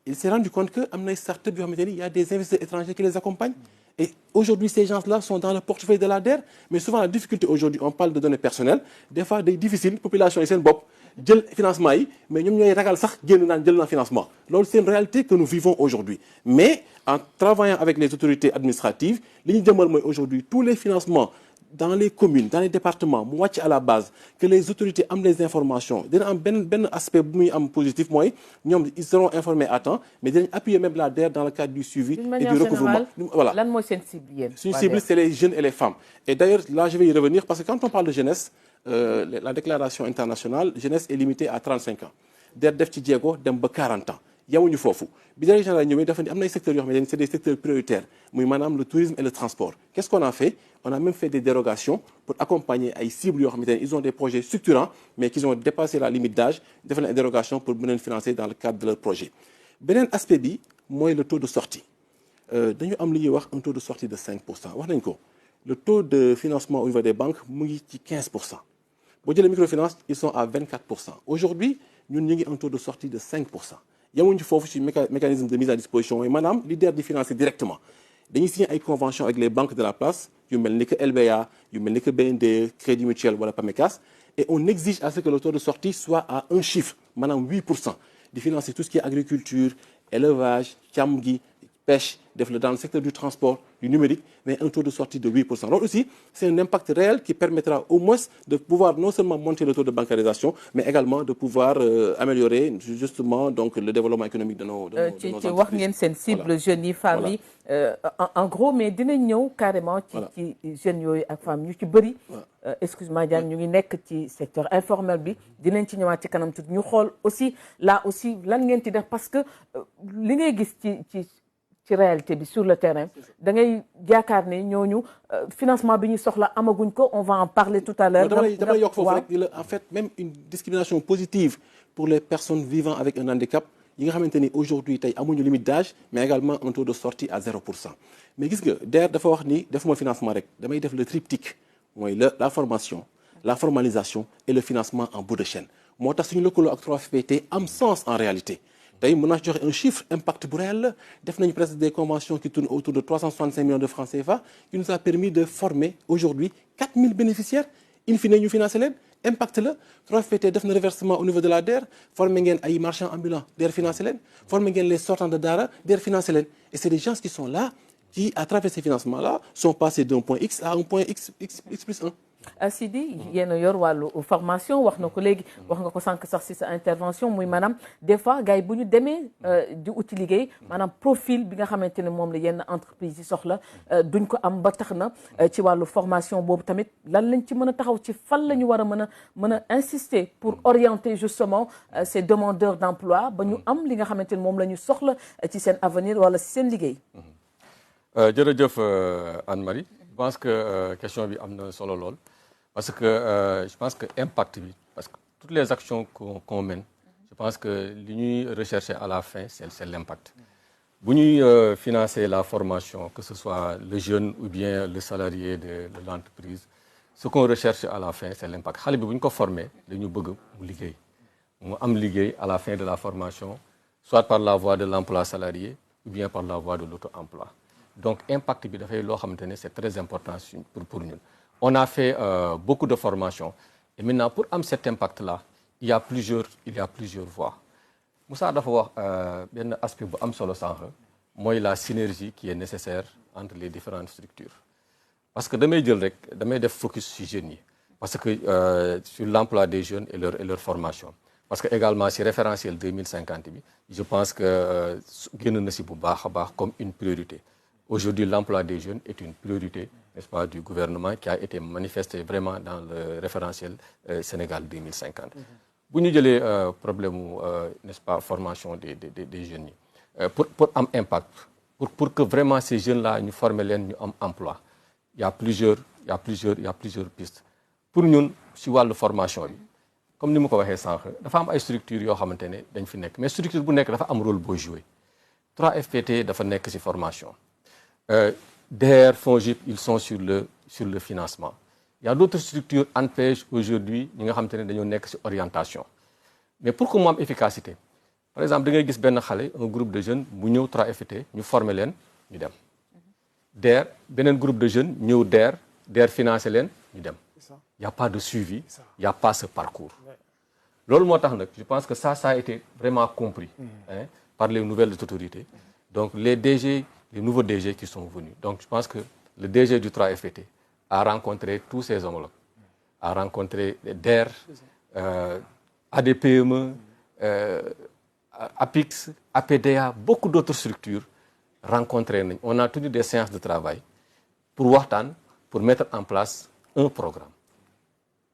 il s'est rendu compte qu'il y a des investisseurs étrangers qui les accompagnent. Et aujourd'hui, ces gens-là sont dans le portefeuille de l'ADER. Mais souvent, la difficulté aujourd'hui, on parle de données personnelles. Des fois, des difficiles, population et le financement, mais nous avons un financement. C'est une réalité que nous vivons aujourd'hui. Mais en travaillant avec les autorités administratives, aujourd'hui, tous les financements dans les communes, dans les départements, moitié à la base, que les autorités aient des informations. Un aspect positif, ils seront informés à temps, mais ils appuyer même l'ADER dans le cadre du suivi et du recouvrement. Voilà. Une cible, c'est les jeunes et les femmes. Et d'ailleurs, là, je vais y revenir, parce que quand on parle de jeunesse, la déclaration internationale, jeunesse est limitée à 35 ans. Def ci Diego, dem ba 40 ans. Yawuñu fofu. Bi direction la ñëwé dafa am na secteurs yo xamné c'est des secteurs prioritaires, muy manam le tourisme et le transport. Qu'est-ce qu'on a fait? On a même fait des dérogations pour accompagner ay cibles yo xamné ils ont des projets structurants mais qui ont dépassé la limite d'âge, def na dérogation pour mënen financer dans le cadre de leur projet. Benen aspect bi moy le taux de sortie. Dañu am li ñuy wax un taux de sortie de 5%. Wax nañ ko. Le taux de financement au niveau des banques mu ngi ci 15%. Pour les microfinances, ils sont à 24%. Aujourd'hui, nous avons un taux de sortie de 5%. Il y a un mécanisme de mise à disposition. Et madame, l'idée de financer directement. Nous avons une convention avec les banques de la place, LBA, BND, Crédit Mutuel, voilà, PAMECAS. Et on exige à ce que le taux de sortie soit à un chiffre, madame 8%. De financer tout ce qui est agriculture, élevage, chamgi, pêche, dans le secteur du transport, du numérique, mais un taux de sortie de 8%. Donc aussi, c'est un impact réel qui permettra au moins de pouvoir non seulement monter le taux de bancarisation, mais également de pouvoir améliorer justement donc, le développement économique de nos entreprises. Sensible, jeunes, femmes, en gros, mais dinañ carrément ci jeunes et femmes ñu ci bëri. Excuse-moi Diane, ñu ngi nekk ci secteur informel bi dinañ ci ñëwaat ci kanam tout ñu xool aussi là aussi lan ngeen ci def parce que li ngay gis ci réalité bi sur le terrain da ngay yaakaar ne ñooñu financement bi ñu soxla amaguñ ko on va en parler tout à l'heure. damay yokk foofu rek en fait même une discrimination positive pour les personnes vivant avec un handicap yi nga xamante ni aujourd'hui tey amuñu limite d'âge mais également un taux de sortie à 0%. Mais gis nga DER dafa wax ni defuma financement rek damay def le triptyque mooy la formation la formalisation et le financement en bout de chaîne moo tax suñu lëkkaloo ak 3FPT am sens en réalité. D'ailleurs, on a un chiffre impact pour elle. Nous avons presque des conventions qui tournent autour de 365 millions de francs CFA qui nous a permis de former aujourd'hui 4000 bénéficiaires. In fine, nous finançons l'aide. Impact là. 3FPT fait un reversement au niveau de la DER. Former les marchands ambulants, DER finance l'aide. Former les sortants de Dara, DER finance l'aide. Et c'est des gens qui sont là, qui, à travers ces financements-là, sont passés d'un point X à un point X plus 1. Sidi yéen a yor wàllu formation wax na ko léegi wax nga ko sànq sax ci sa intervention muy maanaam des fois gars yi bu ñu demee di uti liggéey maanaam profil bi nga xamante ne moom la yenn entreprise yi soxla duñ ko am ba tax na ci wàllu formation boobu tamit lan lañ ci mën a taxaw ci fan la ñu war a mën a insister pour orienter justement ces demandeurs d'emploi ba ñu am li nga xamante ne moom la ñu soxla ci seen avenir wala ci seen liggéey. jërëjëf Anne-Marie je pense que question bi am na solo lool. Parce que je pense que impact, parce que toutes les actions qu'on mène, je pense que ce que nous recherchons à la fin, c'est l'impact. Si nous financer la formation, que ce soit le jeune ou bien le salarié de l'entreprise, ce qu'on recherche à la fin, c'est l'impact. Si nous sommes formés, nous voulons liguer. Nous avons liguer à la fin de la formation, soit par la voie de l'emploi salarié ou bien par la voie de l'auto-emploi. Donc, l'impact, c'est très important pour nous. On a fait beaucoup de formations. Et maintenant, pour avoir cet impact-là, il y a plusieurs voies. Moussa dafa wax benn aspect bu am solo sànq mooy la synergie qui est nécessaire entre les différentes structures. Parce que damay def focus sur jeunes yi. Parce que sur l'emploi des jeunes et leur formation. Parce que également si référentiel 2050 bi, je pense que génn na si bu baax a baax comme une priorité. Aujourd'hui, l'emploi des jeunes est une priorité, n'est-ce pas, du gouvernement qui a été manifesté vraiment dans le référentiel Sénégal 2050. Si nous avons le problème, n'est-ce pas, formation des jeunes, pour un impact, pour que vraiment ces jeunes-là nous forment un emploi, il y a plusieurs pistes. Pour nous, si nous avons la formation, comme ni ma ko waxee sànq dafa am ay structures yoo xamante ne dañ fi nekk mais structure bu nekk dafa am rôle boo joué 3FPT dafa nekk ci formation DER FONGIP ils sont sur le financement il y a d'autres structures ANPEJ aujourd'hui ñi nga xamante ne dañoo nekk ci orientation mais pour que mu am efficacité par exemple da ngay gis benn xale un groupe de jeunes bu ñëw 3FPT ñu former leen ñu dem DER beneen groupe de jeunes ñëw DER financé leen ñu dem il y a pas de suivi il y a pas ce parcours loolu moo tax nag je pense que ça a été vraiment compris par les nouvelles autorités donc les nouveaux DG qui sont venus donc je pense que le DG du 3FPT a rencontré tous ses homologues a rencontré DER ADPME APIX APDA beaucoup d'autres structures rencontré nañ on a tenu des séances de travail pour waxtaan pour mettre en place un programme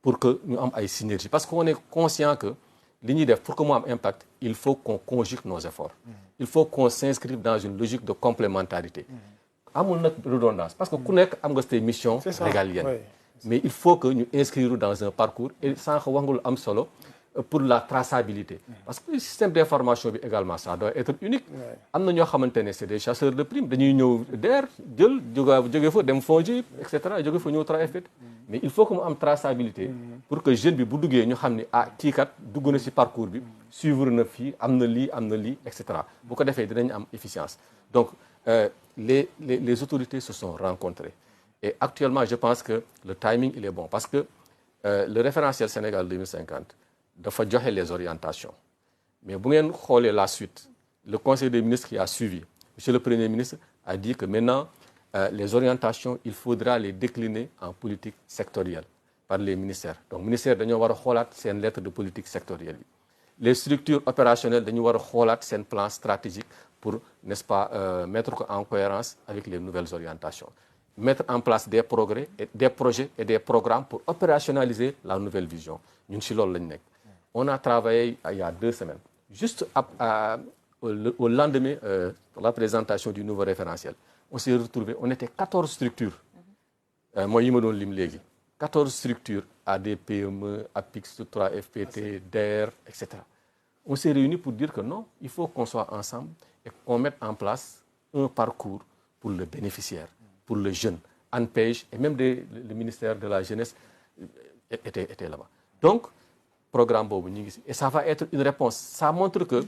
pour que ñu am ay synergie parce qu'on est conscient que li ñuy def pour que mu am impact il faut qu'on conjugue nos efforts il faut qu'on s'inscrive dans une logique de complémentarité amul nag redondance parce que ku nekk am nga say mission régalienne mais il faut que ñu inscrire dans un parcours et sànq wax nga lu am solo pour la traçabilité parce que le système d'information bi également ça doit être unique am na ñoo xamante ne c'est des chasseurs de primes dañuy ñëw DER jël jóge fa dem FONGIP et cetera jóge fa ñëw 3FPT mais il faut que mu am traçabilité pour que jeune bi bu duggee ñu xam ni kii kat dugg na ci parcours bi suivre na fii am na lii et cetera bu ko defee dinañ am efficience donc les autorités se sont rencontrées et actuellement je pense que le timing il est bon parce que le référentiel Sénégal 2050 dafa joxe les orientations mais bu ngeen xoolee la suite le conseil des ministres qui a suivi monsieur le premier ministre a dit que maintenant les orientations il faudra les décliner en politique sectorielle par les ministères donc ministère dañoo war a xoolaat seen lettre de politique sectorielle bi les structures opérationnelles dañu war a xoolaat seen plan stratégique pour n'est-ce pas mettre ko en cohérence avec les nouvelles orientations mettre en place des projets et des programmes pour opérationnaliser la nouvelle vision ñun ci loolu lañu nekk on a travaillé il y a 2 semaines juste au lendemain de la présentation du nouveau référentiel on s'est retrouvé on était 14 structures mooy yi ma doon lim léegi 14 structures ADPME APIX 3FPT DER etc. On s'est réunis pour dire que non il faut qu'on soit ensemble et qu'on mette en place un parcours pour le bénéficiaire pour le jeune ANPEJ et même le ministère de la jeunesse était là-bas donc programme boobu ñu ngi ci et ça va être une réponse ça montre que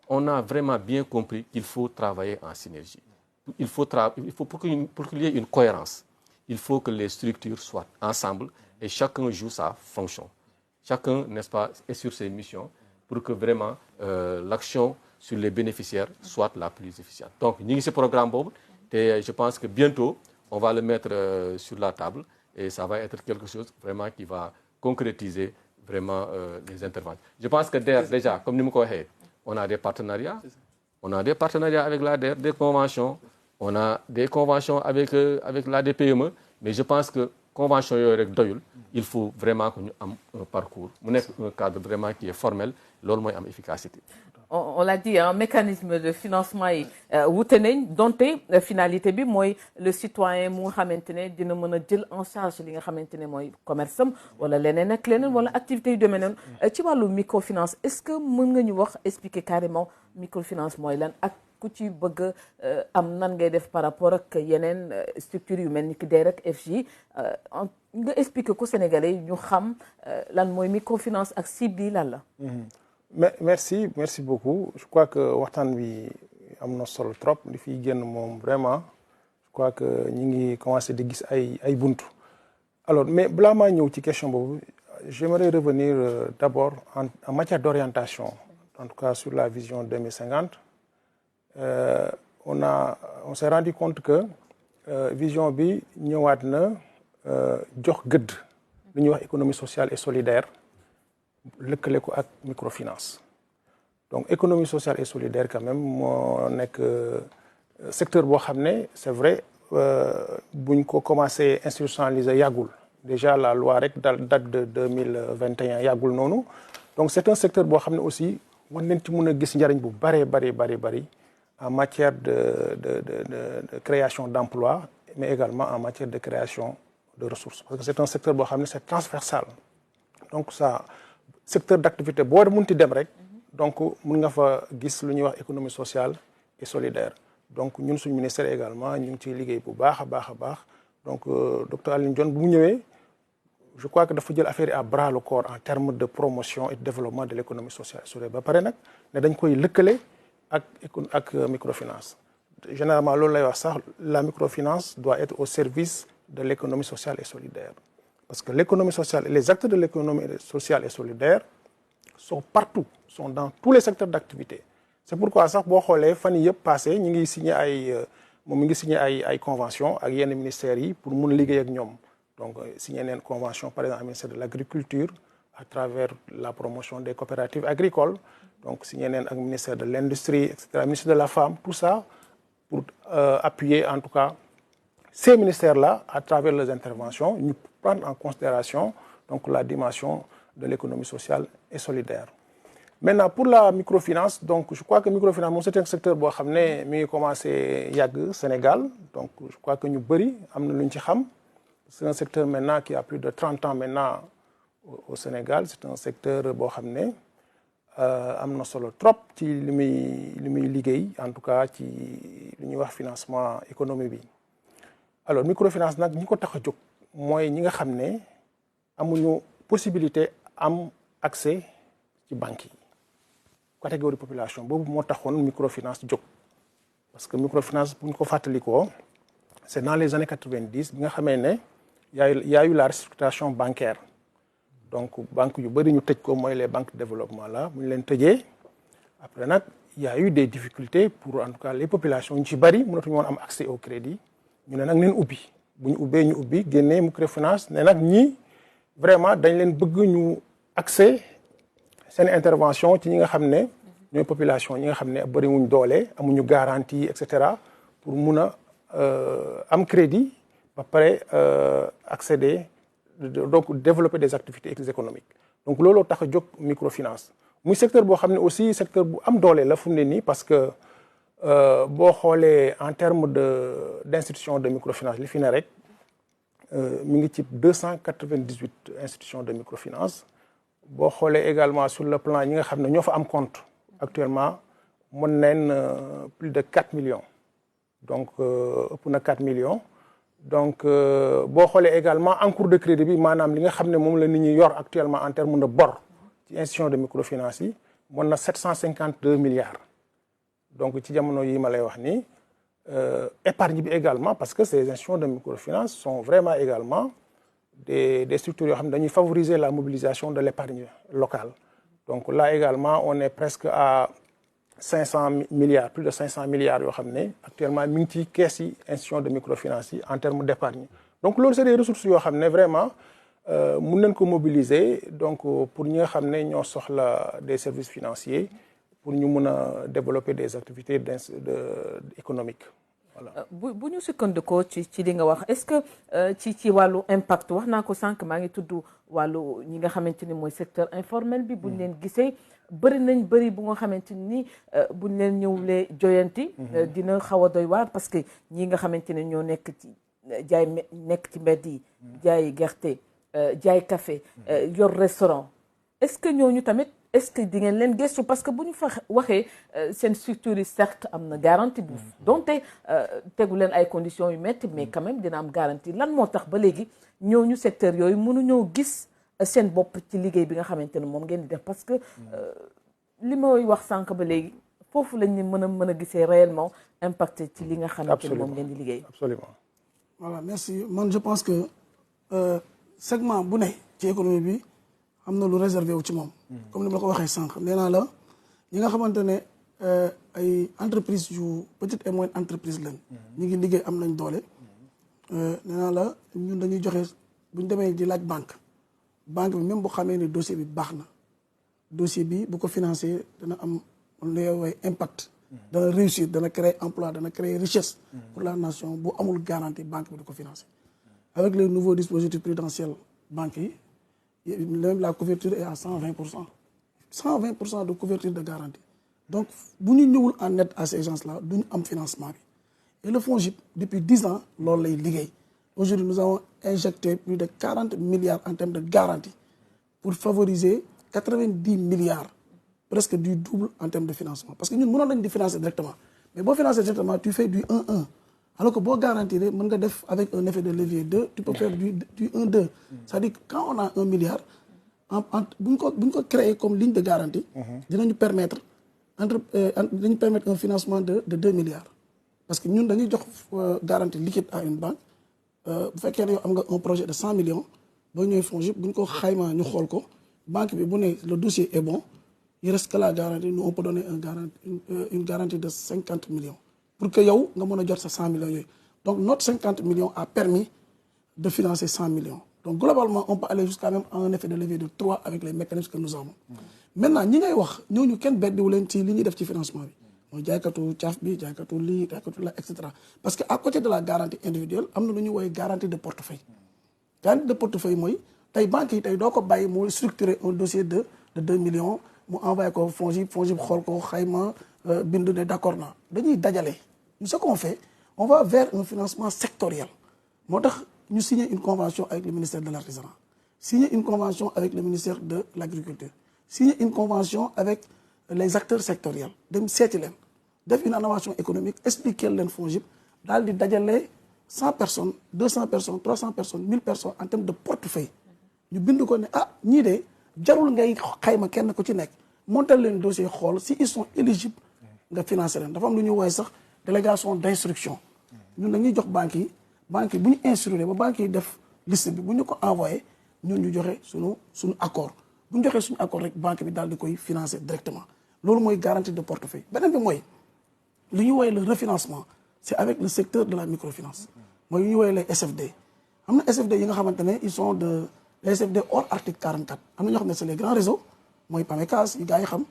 on a vraiment bien compris qu'il faut travailler en synergie il faut pour qu'il y ait une cohérence il faut que les structures soient ensemble et chacun joue sa fonction chacun n'est-ce pas est sur ses missions pour que vraiment l'action sur les bénéficiaires soit la plus efficiente donc ñu ngi ci programme boobu te je pense que bientôt on va le mettre sur la table et ça va être quelque chose vraiment qui va concrétiser vraiment les interventions. Je pense que DER, déjà, comme nous l'avons dit, on a des partenariats. On a des partenariats avec la DER, des conventions. On a des conventions avec l'ADPME. Mais je pense que convention avec doyul, il faut vraiment qu'on ait un parcours, un cadre vraiment qui est formel, l'autre moins efficacité. On l'a dit un mécanisme de financement yi wute nañ donte finalité bi mooy le citoyen mu nga xamante ne dina mën a jël en charge li nga xamante ne mooy commerce am wala leneen ak leneen wala activités yu demee noonu ci wàllu microfinance est-ce que mën nga ñu wax expliquer carrément microfinance mooy lan ak ku ci bëgg am nan ngay def par rapport ak yeneen structures yu mel ni ki DER ak FJ nga expliquer ko Sénégalais yi ñu xam lan mooy microfinance ak cible yi lan la. merci beaucoup je crois que waxtaan bi am na solo trop li fiy génn moom vraiment je crois que ñi ngi commencé di gis ay buntu alors mais balaa maa ñëw ci question boobu j'aimerais revenir d'abord en matière d'orientation en tout cas sur la vision 2050 on s'est rendu compte que vision bi ñëwaat na jox gëdd lu ñuy wax économie sociale et solidaire lëkkale ko ak microfinance donc économie sociale et solidaire quand même moo nekk secteur boo xam ne c'est vrai buñ ko commencé institutionnaliser yàggul déjà la loi rek date de 2021 yàggul noonu donc c'est un secteur boo xam ne aussi war nañ ci mën a gis njariñ bu bari en matière de création d'emplois mais également en matière de création de ressources parce que c'est un secteur boo xam ne c'est transversal donc ça secteur d'activité boo munti dem rek donc mun nga fa gis lu ñuy wax économie sociale et solidaire donc ñun suñu ministère également ñu ngi ciy liggéey bu baax a baax a baax donc docteur Alioune Dione bu mu ñëwee je crois que dafa jël affaire yi à bras le corps en termes de promotion et de développement de l'économie sociale et solidaire ba pare nag ne dañ koy lëkkale ak microfinance généralement loolu lay wax sax la microfinance doit être au service de l'économie sociale et solidaire parce que l'économie sociale et les acteurs de l'économie sociale et solidaire sont partout sont dans tous les secteurs d'activité c'est pourquoi sax boo xoolee fan yii yëpp passé ñu ngi signé moom mi ngi signé ay convention ak yenn ministères yi pour mun liggéey ak ñoom donc signé neen convention par exemple ak ministère de l'agriculture à travers la promotion des coopératives agricoles donc signé neen ak ministère de l'industrie et cetera ministère de la femme tout ça pour appuyer en tout cas ces ministères-là à travers leurs interventions ñu prendre en considération donc la dimension de l'économie sociale et solidaire. Maintenant pour la microfinance donc je crois que microfinance moom c'est un secteur boo xam ne mi ngi commencé yàgg Sénégal donc je crois que ñu bëri am na lu ñu ci xam c'est un secteur maintenant qui a plus de 30 ans maintenant au Sénégal c'est un secteur boo xam ne am na solo trop ci li muy liggéey en tout cas ci li ñuy wax financement économie bi alors microfinance nag ñi ko tax a jóg mooy ñi nga xam ne amuñu possibilité am accès ci banques yi catégorie population boobu moo taxoon microfinance jóg parce que microfinance bu ñu ko fàttalikoo c'est dans les années 90 bi nga xamee ne y a eu la restructuration bancaire donc banque yu bëri ñu tëj ko mooy les banques de développement là bu ñu leen tëjee après nag y a eu des difficultés pour en tout cas les populations ñu ci bëri mënatuñu woon am accès au crédit ñu ne nag neen ubbi bu ñu ubbee ñu ubbi génnee microfinance ne nag ñi vraiment dañ leen bëgg ñu accès seen intervention ci ñi nga xam ne ñooy population ñi nga xam ne bëri wuñ doole amuñu garantie et cetera pour mun a am crédit ba pare accéder donc développer des activités économiques donc looloo tax a jóg microfinance muy secteur boo xam ne aussi secteur bu am doole la fu mu ne nii parce que boo xoolee en termes d'institutions de microfinance li fi ne rek mi ngi ci 298 institutions de microfinance boo xoolee également sur le plan ñi nga xam ne ñoo fa am compte actuellement mën neen plus de 4 millions donc ëpp na 4 millions donc boo xoolee également en cours de crédit bi maanaam li nga xam ne moom la nit ñi yor actuellement en termes de bor ci institution de microfinance yi mën na 752 milliards donc ci jamono yi ma lay wax nii épargne bi également parce que ces institutions de microfinance sont vraiment également des structures yoo xam ne dañuy favoriser la mobilisation de l'épargne locale donc là également on est presque à 500 milliards plus de 500 milliards yoo xam ne actuellement mi ngi ci kees yi institutions de microfinance yi en termes d'épargne donc loolu c'est des ressources yoo xam ne vraiment mun nañ ko mobiliser donc pour ñi nga xam ne ñoo soxla des services financiers pour ñu mun a développer des activités économiques voilà. bu ñu sukkandikoo ci li nga wax est-ce que ci wàllu impact wax naa ko sànq maa ngi tudd wàllu ñi nga xamante ni mooy secteur informel bi buñ leen gisee bëri bu nga xamante ni buñ leen ñëwlee joyanti dina xaw a doy waar parce que ñi nga xamante ne ñoo nekk ci nekk ci mbedd yi jaay gerte jaay café yor restaurant est-ce que ñooñu tamit est-ce que di ngeen leen gëstu parce que bu ñu fa waxee seen structure yi certes am na garantie bu donte tegu leen ay conditions yu métti mais quand même dina am garantie lan moo tax ba léegi ñooñu secteur yooyu mënuñoo gis seen bopp ci liggéey bi nga xamante ne moom ngeen di def parce que li may wax sànq ba léegi foofu lañ ni mën a gisee réellement impact ci li nga xamante ne moom ngeen di liggéey. Absolument. Voilà merci man je pense que segment bu ne ci économie bi am na lu réservé wu ci moom. comme ni ma la ko waxee sànq nee naa la ñi nga xamante ne ay entreprises yu petite et moyenne entreprise lañ. ñu ngi liggéey am nañ doole. nee naa la ñun dañuy joxe bu ñu demee di laaj banque bi même bu xamee ne dossier bi baax na dossier bi bu ko financé dana am lu ñuy woowee impact. dana réussir dana créer emploi dana créer richesse. pour la nation bu amul garantie banque bi du ko financer. avec les nouveaux dispositifs prudentiels banques yi. même la couverture est à 120%. 120% de couverture de garantie. Donc, si nous ñëwul en aide à ces gens-là, nous avons un financement. Et le FONGIP, depuis 10 ans, l'a liggéey. Aujourd'hui, nous avons injecté plus de 40 milliards en termes de garantie pour favoriser 90 milliards presque du double en termes de financement parce que ñun mënoon nañ di financer directement mais boo financer directement tu fais du 1-1 alors que boo garantir mën nga def avec un effet de levier 2 tu peux faire du 1-2 c'est-à-dire que quand on a 1 milliard bu ñu ko créer comme ligne de garantie dinañu permettre un financement de 2 milliards parce que ñun dañuy jox garantie liquide à une banque bu fekkee ne yow am nga un projet de 100 millions boo ñëwee FONGIP bu ñu ko xaymaa ñu xool ko banque bi bu ne le dossier est bon il reste que la garantie nous on peut donner une garantie de 50 millions pour que yow nga mën a jot sa 100 millions yooyu donc notre 50 millions a permis de financer 100 millions donc globalement on peut aller jusqu'à même un effet de levier de 3 avec les mécanismes que nous avons maintenant ñi ngay wax ñooñu kenn beddiwu leen ci li ñuy def ci financement bi mooy jaaykatu caaf bi jaaykatu lii jaaykatu la et cetera parce que à côté de la garantie individuelle am na lu ñuy woowee garantie de portefeuille garantie de portefeuille mooy tey banque yi tey doo ko bàyyi mooy structurer un dossier de 2 millions mu envoyé ko FONGIP xool ko xayma bind ne d'accord na dañuy dajale ce qu'on fait on va vers un financement sectoriel moo tax ñu signer une convention avec le ministère de l'artisanat signer une convention avec le ministère de l'agriculture signer une convention avec les acteurs sectoriels dem seeti leen def une innovation économique expliquer leen FONGIP daal di dajale 100 personnes 200 personnes 300 personnes 1000 personnes en termes de portefeuille ñu bind ko ne ñii de jarul ngay xayma kenn ku ci nekk montal leen dossier xool si ils sont éligibles nga financer leen dafa am lu ñuy woowee sax délégation d'instruction ñun dañuy jox banques yi bu ñu instruire ba banques yi def liste bi bu ñu ko envoyé ñun ñu joxe suñu accord bu ñu joxee suñu accord rek banque bi daal di koy financer directement loolu mooy garantie de portefeuille beneen bi mooy lu ñuy woowee le refinancement c'est avec le secteur de la microfinance mooy lu ñuy woowee les SFD am na SFD yi nga xamante ne ils sont les SFD hors article 44 am na ñoo xam ne c'est les grands réseaux mooy PAMECAS yi gars yi xam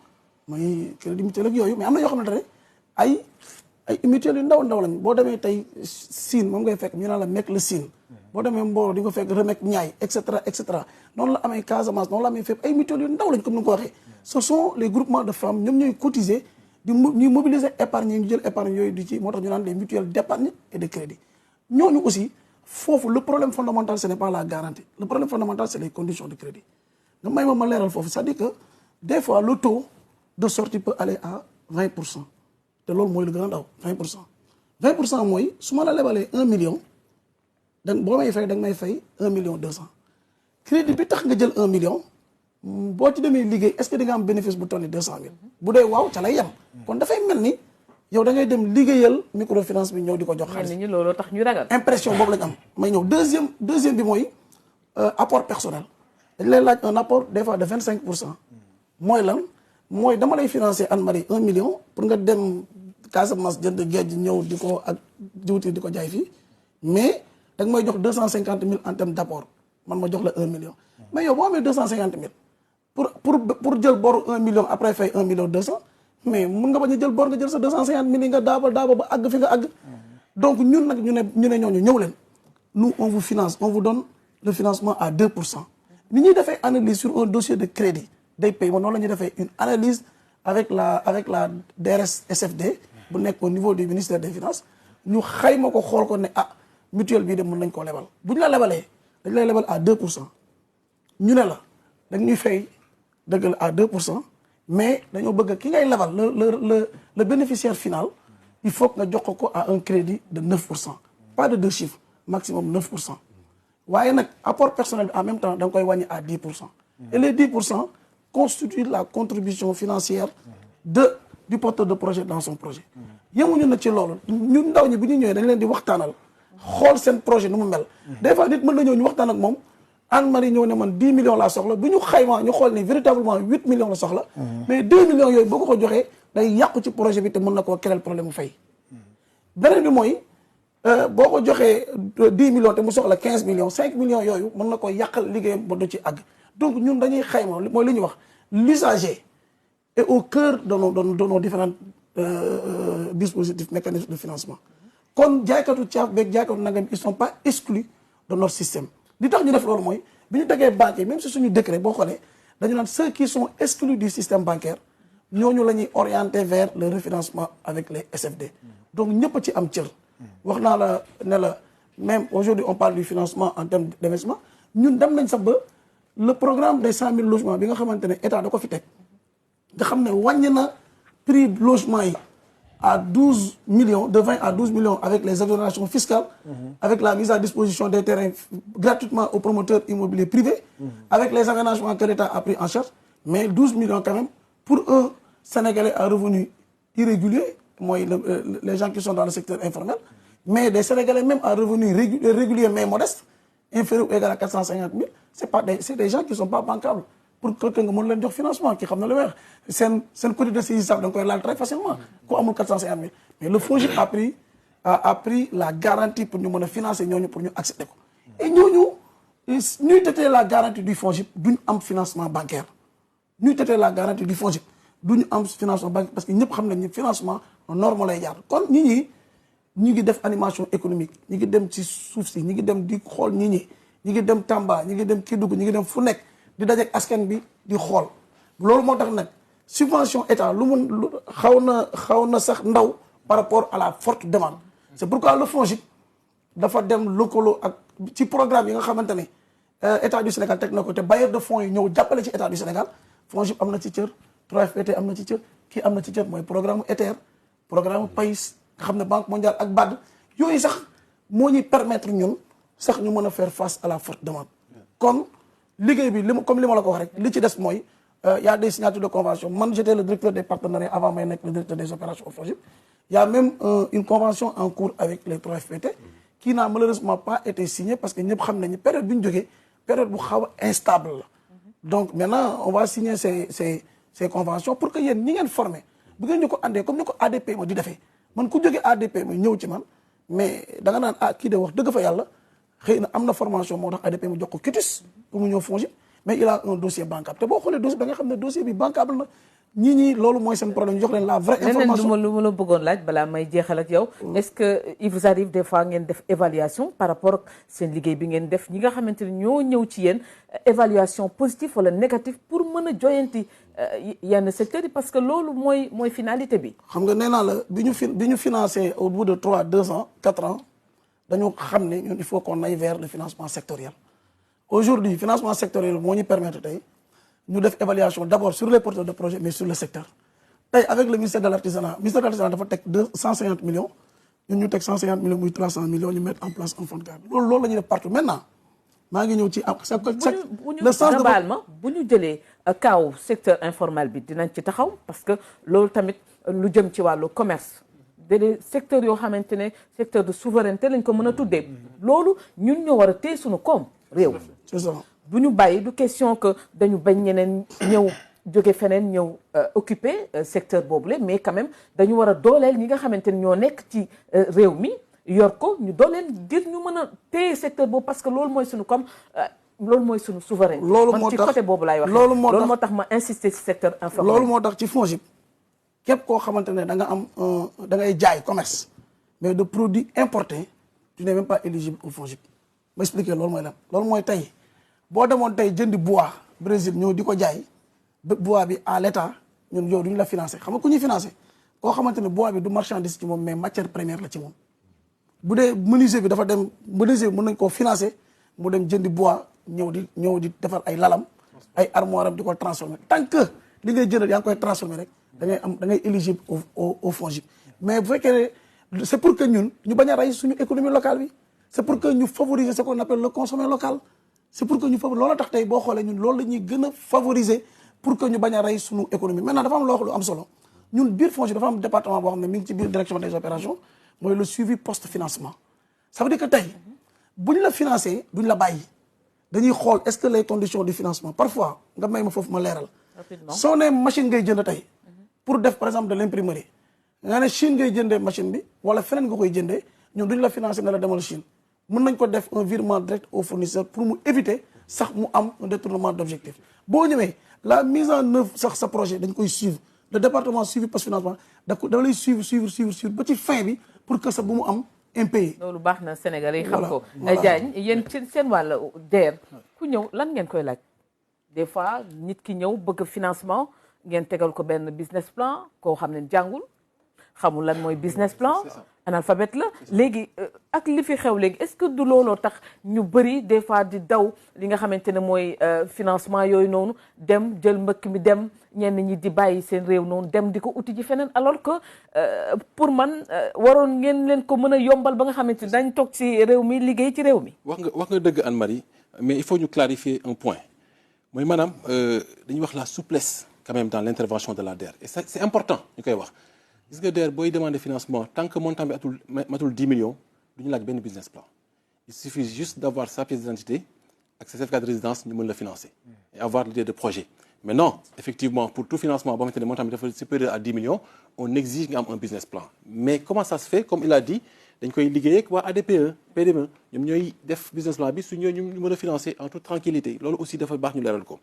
mooy crédit mutuel ak yooyu mais am na ñoo xamante ne ay mutuelle yu ndaw lañ boo demee tey Sine moom ngay fekk ñu naan la MEC le Sine boo demee Mboro di nga fekk Remec Ñaay et cetera noonu la amee Casamance noonu la amee fépp ay mutuelles yu ndaw lañ comme ni nga ko waxee ce sont les groupements de femmes ñoom ñooy cotiser ñuy mobiliser épargne yi ñu jël épargne yooyu di ci moo tax ñu naan les mutuelles d'épargne et de crédit ñooñu aussi foofu le problème fondamental ce n'est pas la garantie le problème fondamental c'est les conditions de crédit nga may ma leeral foofu c'est-à-dire que des fois le taux de sortie peut aller à 20% te loolu mooy lu gën a ndaw 20% mooy su ma la lebalee 1 million boo may fay da nga may fay 1 million 200 crédit bi tax nga jël 1 million boo ci demee liggéey est-ce que di nga am bénéfice bu toll ni 200 000 bu dee waaw ca lay yem kon dafay mel ni yow da ngay dem liggéeyal microfinance bi ñëw di ko jox xaalis. nit ñi looloo tax ñu ragal. impression boobu lañ am may ñëw deuxième bi mooy apport personnel dañ lay laaj un apport des fois de 25%. mooy lan mooy dama lay financer Anne-Marie 1 million pour nga dem Casamance jënd géej ñëw di ko ak jiwti di ko jaay fii mais da nga may jox 250 000 en terme d'apport man ma jox la 1 million. mais yow boo amee 250 000 pour jël boru 1 million après fay 1 million 200 mais mun nga bañ a jël bor nga jël sa 250 000 yi nga daaba ba àgg fi nga àgg. donc ñun nag ñu ne ñooñu ñëw leen nous on vous finance on vous donne le financement à 2%. ni ñuy defee analyse sur un dossier de crédit day paiement noonu la ñuy defee une analyse avec la DRS SFD bu nekk au niveau du ministère des finances ñu xayma ko xool ko ne mutuelle bii de mën nañ koo lebal bu ñu la lebalee dañ lay lebal à 2%. ñu ne la dañ ñuy fay dëgg la à 2% mais dañoo bëgg ki ngay lebal le bénéficiaire final il faut que nga jox ko à un crédit de 9%. pas de 2 chiffres maximum 9%. waaye nag apport personnel en même temps da nga koy wàññi à 10%. et les 10% constituent la contribution financière du porteur de projet dans son projet. yemuñu nag ci loolu ñun ndaw ñi bu ñu ñëwee dañ leen di waxtaanal xool seen projet nu mu mel. des fois nit mën na ñëw ñu waxtaan ak moom Anne-Marie ñëw ne man 10 millions laa soxla bu ñu xaymaa ñu xool ni véritablement 8 millions la soxla. mais 2 millions yooyu boo ko joxee day yàqu ci projet bi te mën na koo créer problème mu fay. beneen bi mooy boo ko joxee 10 millions te mu soxla 15 millions 5 millions yooyu mën na ko yàqal liggéeyam ba du ci àgg donc ñun dañuy xayma mooy li ñuy wax l'usager est au cœur de nos différents dispositifs mécanismes de financement. kon jaaykatu caaf beeg jaaykatu nangam ils sont pas exclus de notre système li tax ñu def loolu mooy bi ñu tegee banque yi même si suñu décret boo xoolee dañu naan ceux qui sont exclus du système bancaire ñooñu la ñuy orienter vers le refinancement avec les SFD. donc ñëpp a ci am cër. wax naa la ne la même aujourd'hui on parle du financement en termes d'investissement ñun dem nañ sax ba le programme des 100 000 logements bi nga xamante ne état da ko fi teg nga xam ne wàññi na prix logement yi à 12 millions, de 20 à 12 millions avec les exonérations fiscales, avec la mise à disposition des terrains gratuitement aux promoteurs immobiliers privés, avec les aménagements que l'État a pris en charge, mais 12 millions quand même pour un Sénégalais à revenus irréguliers, moi, les gens qui sont dans le secteur informel, mais des Sénégalais même à revenus réguliers mais modestes, inférieurs ou égal à 450 000, c'est des gens qui ne sont pas bancables. Pour quelqu'un qui a un financement, qui a le maire. C'est un côté de saisissable, donc on l'a très facilement. Quoi, 450 000. Mais le FONGIP a pris la garantie pour nous financer, pour nous accéder. Et nous étions la garantie du FONGIP d'un financement bancaire. Nous étions la garantie du FONGIP d'un financement bancaire parce que nous avons un financement normal. Quand nous avons des animations économiques, nous avons des petits soucis, nous avons des rôles, nous avons des Tamba, nous avons des Kédougou, nous avons des Founek. di dajeek askan bi di xool loolu moo tax nag subvention état lu mun xaw na sax ndaw par rapport à la forte demande c'est pourquoi le FONGIP dafa dem lëkkaloo ak ci programme yi nga xamante ne état du Sénégal teg na ko te bailleur de fonds yi ñëw jàppale ci état du Sénégal FONGIP am na ci cër 3FPT am na ci cër kii am na ci cër mooy programme ETER programme PAIS nga xam ne Banque mondiale ak BAD yooyu sax moo ñuy permettre ñun sax ñu mën a faire face à la forte demande kon liggéey bi comme li ma la ko wax rek li ci des mooy y a des signatures de convention man j'étais le directeur des partenariats avant may nekk le directeur des opérations au FONGIP y a même une convention en cours avec les 3FPT qui n'a malheureusement pas été signée parce que ñëpp xam nañu période bi ñu jógee période bu xaw a instable la donc maintenant on va signer ces conventions pour que yéen ñi ngeen formé bu ngeen ñu ko andee comme ni ko ADP ma di defee man ku jógee ADP ma ñëw ci man mais da nga naan kii de wax dëgg fa yàlla xëy na am na formation moo tax ADP mu jox ko quitus pour mu ñëw FONGIP mais il a un dossier bancable te boo xoolee dossier da nga xam ne dossier bi bancable na ñii loolu mooy seen problème jox leen la vraie information. leneen lu ma la bëggoon laaj balaa may jeexal ak yow. est-ce que il vous arrive des fois ngeen def évaluation par rapport ak seen liggéey bi ngeen def ñi nga xamante ne ñoo ñëw ci yéen évaluation positive wala négative pour mën a joyanti yenn secteurs yi parce que loolu mooy finalité bi. xam nga nee naa la bi ñu financé au bout de 2 ans 4 ans dañu xam ne ñun il faut qu'on aille vers le financement sectoriel. Aujourd'hui, le financement sectoriel moo ñu permettre tey ñu def évaluation d'abord sur les porteurs de projet mais sur le secteur tey avec le ministère de l'artisanat dafa teg 150 millions ñun ñu teg 150 millions muy 300 millions ñu mettre en place un fonds de garde loolu la ñuy def partout maintenant maa ngi ñëw ci le sens de bu ñu jëlee kaw secteur informel bi dinañ ci taxaw parce que loolu tamit lu jëm ci wàllu commerce des secteurs yoo xamante ne secteur de souveraineté lañ ko mën a tuddee loolu ñun ñoo war a téye suñu koom réew. c'est ça bu ñu bàyyi du question que dañu bañ ñeneen ñëw jóge feneen ñëw occuper secteur boobule mais quand même dañu war a dooleel ñi nga xamante ne ñoo nekk ci réew mi yor ko ñu dooleel ngir ñu mën a téye secteur boobu parce que loolu mooy suñu comme loolu mooy suñu souveraineté. loolu moo tax man ci côté boobu laay wax. loolu moo tax ma insister ci secteur informel. loolu moo tax ci FONGIP képp koo xamante ne da nga am da ngay jaay commerce mais de produits importés tu n'es même pas éligible au FONGIP. ma expliquer loolu mooy lan loolu mooy tey boo demoon tey jëndi bois Brésil ñëw di ko jaay bois bi à l'état ñun yow duñu la financer xam nga ku ñuy financer koo xamante ne bois bi du marchandise ci moom mais matière première la ci moom. bu dee menuisier bi dafa dem menuisier bi mën nañ koo financer mu dem jëndi bois ñëw di defar ay lalam ay armoire am di ko transformer tant que li ngay jëndal yaa ngi koy transformer rek da ngay éligible au FONGIP mais bu fekkee ne c'est pour que ñun ñu bañ a rey suñu économie locale bi. c'est pour que ñu favoriser ce qu'on appelle le consommer local c'est pour que ñu favoriser loolu tax tey boo xoolee ñun loolu la ñuy gën a favoriser pour que ñu bañ a rey suñu économie maintenant dafa am loo wax lu am solo ñun biir FONGIP dafa am département boo xam ne mi ngi ci biir direction des opérations mooy le suivi post financement ça veut dire que tey buñ la financer duñ la bàyyi dañuy xool est-ce que les conditions du financement parfois nga may ma foofu ma leeral soo ne machine ngay jënd tey pour def par exemple de l'imprimerie nga ne Chine ngay jëndee machine bi wala feneen nga koy jëndee ñun duñ la financer ne la demal Chine mën nañ ko def un virement direct au fournisseur pour mu éviter sax mu am un détournement d'objectif boo ñëwee la mise en œuvre sax sa projet dañ koy suivre le département suivi post financement da lay suivre ba ci fin bi pour que sax bu mu am impayé. loolu baax na Sénégalais yi xam ko. Diagne yéen ci seen wàll DER ku ñëw lan ngeen koy laaj des fois nit ki ñëw bëgg financement ngeen tegal ko benn business plan koo xam ne jàngul xamul lan mooy business plan analphabète la léegi ak li fi xew léegi est-ce que du looloo tax ñu bëri des fois di daw li nga xamante ne mooy financement yooyu noonu dem jël mbëkk mi dem ñenn ñi di bàyyi seen réew noonu dem di ko uti ji feneen alors que pour man waroon ngeen leen ko mën a yombal ba nga xamante ne dañ toog ci réew mi liggéey ci réew mi. wax nga dëgg Anne-Marie mais il faut ñu clarifier un point mooy maanaam dañuy wax la souplesse quand même dans l'intervention de la DER et ça c'est important ñu koy wax. gis nga DER booy demander financement tant que montant bi matul 10 millions du ñu laaj benn business plan il suffit juste d'avoir sa pièce d'identité ak sa certificat de résidence ñu mën la financer et avoir l'idée de projet. Mais non, effectivement, pour tout financement boo xamante ne montant bi dafa supérieur à 10 millions on exige nga am un business plan mais comment ça se fait comme il a dit dañ koy liggéey ak waa ADPE PDME ñoom ñooy def business plan bi su ñoo ñu mën a financer en toute tranquillité loolu aussi dafa baax ñu leeral ko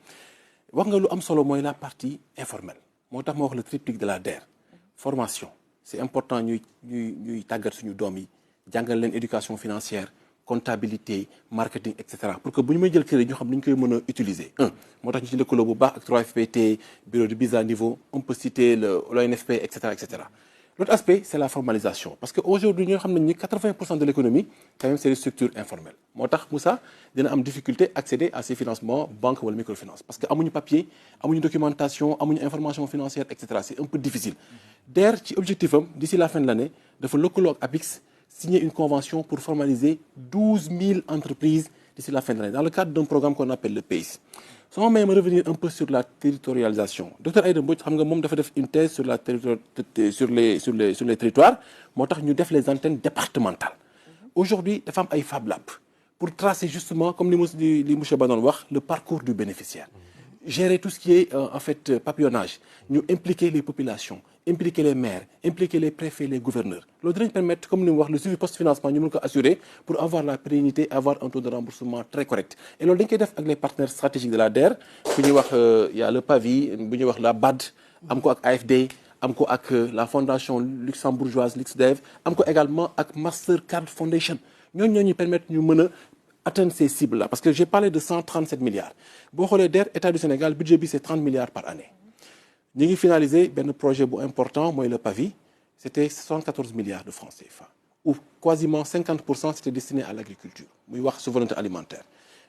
wax nga lu am solo mooy la partie informelle moo tax ma wax le triptyque de la DER. Formation c'est important ñuy tàggat suñu doom yi jàngal leen éducation financière comptabilité marketing et cetera pour que bu ñu may jël crédit ñu xam ni ñu koy mën a utiliser moo tax ñu ci lëkkaloo bu baax ak 3FPT bureau de mise à niveau on peut citer l'ONFP et cetera et cetera. L'autre aspect c'est la formalisation parce que aujourd'hui ñoo xam nañ ni 80% de l'économie quand même c'est des structures informelles moo tax Moussa dina am difficulté accéder à ces financements banque wala microfinance parce que amuñu papier amuñu documentation amuñu information financière et cetera c'est un peu difficile. DER ci objectif am d'ici la fin de l'année dafa lëkkaloo ak APIX signer une convention pour formaliser 12 000 entreprises d'ici la fin de l'année dans le cadre d'un programme qu'on appelle le PACE. Sama may ma revenir un peu sur la territorialisation docteur Aïda Mbodj xam nga moom dafa def une thèse sur la sur les territoires moo tax ñu def les antennes départementales. Aujourd'hui dafa am ay Fab Lab pour tracer justement comme li monsieur Ba doon wax le parcours du bénéficiaire. Gérer tout ce qui est en fait papillonnage ñu impliquer les populations impliquer les maires impliquer les préfets les gouverneurs loolu dinañ permettre comme ni mu wax le suivi post financement ñu mën ko assurer pour avoir la pérennité avoir un taux de remboursement très correct et loolu dañ koy def ak les partenaires stratégiques de la DER bu ñuy wax y a le PAVI bu ñuy wax la BAD am ko ak AFD am ko ak la fondation luxembourgeoise LuxDev am ko également ak Mastercard Foundation ñoo ñuy permettre ñu mën a atteindre ces cibles là parce que j'ai parlé de 137 milliards boo xoolee DER état du Sénégal budget bi c'est 30 milliards par année ñu ngi finaliser benn projet bu important mooy le PAVI c'était 74 milliards de francs CFA où quasiment 50% c'était destiné à l'agriculture muy wax souveraineté alimentaire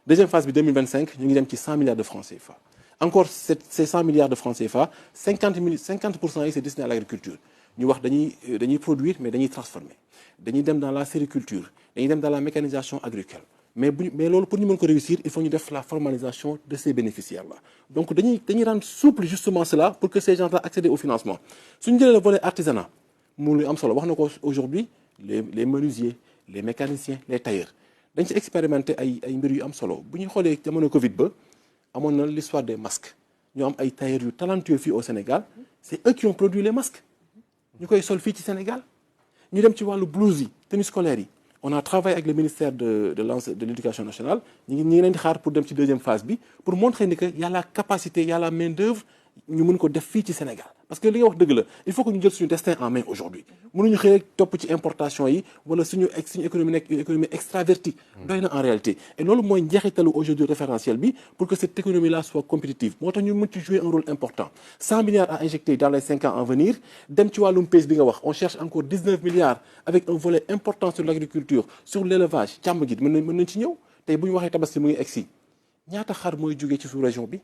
deuxième phase bi 2025 ñu ngi dem ci 100 milliards de francs CFA encore ces 100 milliards de francs CFA 50% yi c'est destiné à l'agriculture ñu wax dañuy produire mais dañuy transformer dañuy dem dans la sériculture dañuy dem dans la mécanisation agricole mais loolu pour ñu mën ko réussir il faut ñu def la formalisation de ces bénéficiaires là donc dañuy rendre souple justement cela pour que ces gens-là accèdent au financement suñu jëlee le volet artisanat mu lu am solo wax na ko aujourd'hui les menuisiers les mécaniciens les tailleurs dañ ci expérimenter ay mbir yu am solo bu ñu xoolee jamono Covid ba amoon na l'histoire des masques ñu am ay tailleurs yu talentueux fii au Sénégal c'est eux qui ont produit les masques ñu koy sol fii ci Sénégal ñu dem ci wàllu blouse yi tenue scolaire yi on a travaillé avec le ministère de l'éducation nationale ñu ngi leen di xaar pour dem ci deuxième phase bi pour montrer ni que y a la capacité y a la main d'œuvre ñu mën ko def fii ci Sénégal parce que li nga wax dëgg la il faut que ñu jël suñu destin en main aujourd'hui mënuñu xëy rek topp ci importation yi wala suñu économie nekk une économie extravertie doy na en réalité et loolu mooy njeexitalu aujourd'hui référentiel bi pour que cette économie là soit compétitive moo tax ñu mën ci jouer un rôle important 100 milliards à injecter dans les 5 ans à venir dem ci wàllum PACE bi nga wax on cherche encore 19 milliards avec un volet important sur l'agriculture sur l'élevage càmm gi mën nañ ci ñëw tey bu ñu waxee tabaski mu ngi egsi ñaata xar mooy jógee ci sous-région bi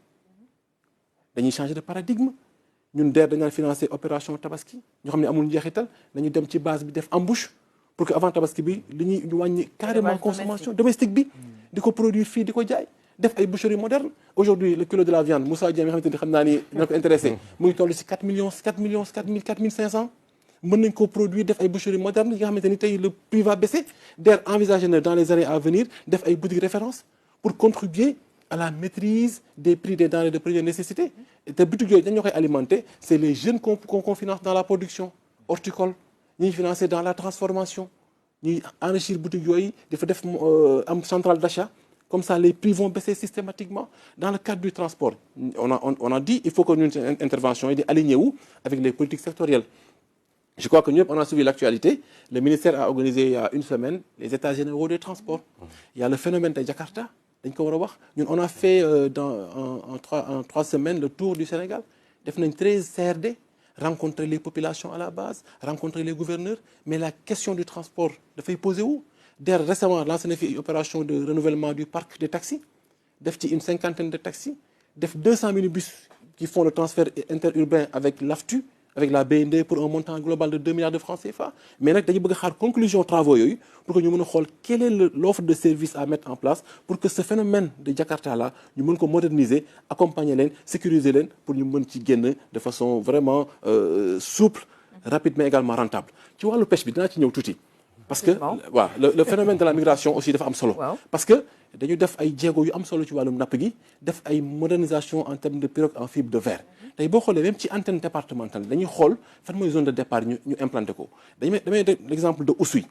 dañuy changer de paradigme ñun DER dañu financer opération tabaski ñoo xam ne amul njeexital nañu dem ci base bi def embauche pour que avant tabaski bi li ñuy ñu wàññi carrément consommation domestique bi di ko produire fii di ko jaay def ay boucheries modernes aujourd'hui le kilo de la viande Moussa Dieng nga xamante ni xam naa ni dina ko intéressé mu ngi toll ci 4 500 mën nañ ko produire def ay boucheries modernes yi nga xamante ni tey le prix va baisser DER envisagé na dans les années à venir def ay boutiques références pour contribuer à la maîtrise des prix des denrées de première nécessité te boutique yooyu dañ ñoo koy alimenter c'est les jeunes qu'on finance dans la production horticole ñuy financer dans la transformation ñuy enrichir boutique yooyu dafa def am centrale d'achat comme ça les prix vont baisser systématiquement dans le cadre du transport on a dit il faut que ñun intervention yi di aligner wu avec les politiques sectorielles. Je crois que nous, on a suivi l'actualité. Le ministère a organisé il y a une semaine les états généraux des transports. Il y a le phénomène de Jakarta. On a fait en 3 semaines le tour du Sénégal. On a fait 13 CRD rencontrer les populations à la base, rencontrer les gouverneurs, mais la question du transport dafay poser wu. DER récemment lancé na fi une opération de renouvellement du parc des taxis, def ci une 50aine de taxis, def 200 minibus qui font le transfert interurbain avec l'AFTU, avec la BND pour un montant global de 2 milliards de francs CFA. Mais nag dañu bëgg a xaar conclusion travaux yooyu pour que ñu mën a xool quelle est l'offre de service à mettre en place pour que ce phénomène de Jakarta là ñu mën ko moderniser, accompagner leen, sécuriser leen pour ñu mën ci génn de façon vraiment souple, rapide mais également rentable. Ci wàllu pêche bi dinaa ci ñëw tuuti. Parce que waaw le phénomène de la migration aussi dafa am solo. Parce que dañu def ay jéego yu am solo ci wàllum napp gi, def ay modernisation en termes de pirogue en fibre de verre. tey boo xoolee même ci antenne départementale dañuy xool fan mooy zone de départ ñu implanté ko. damay l'exemple de Oussouye.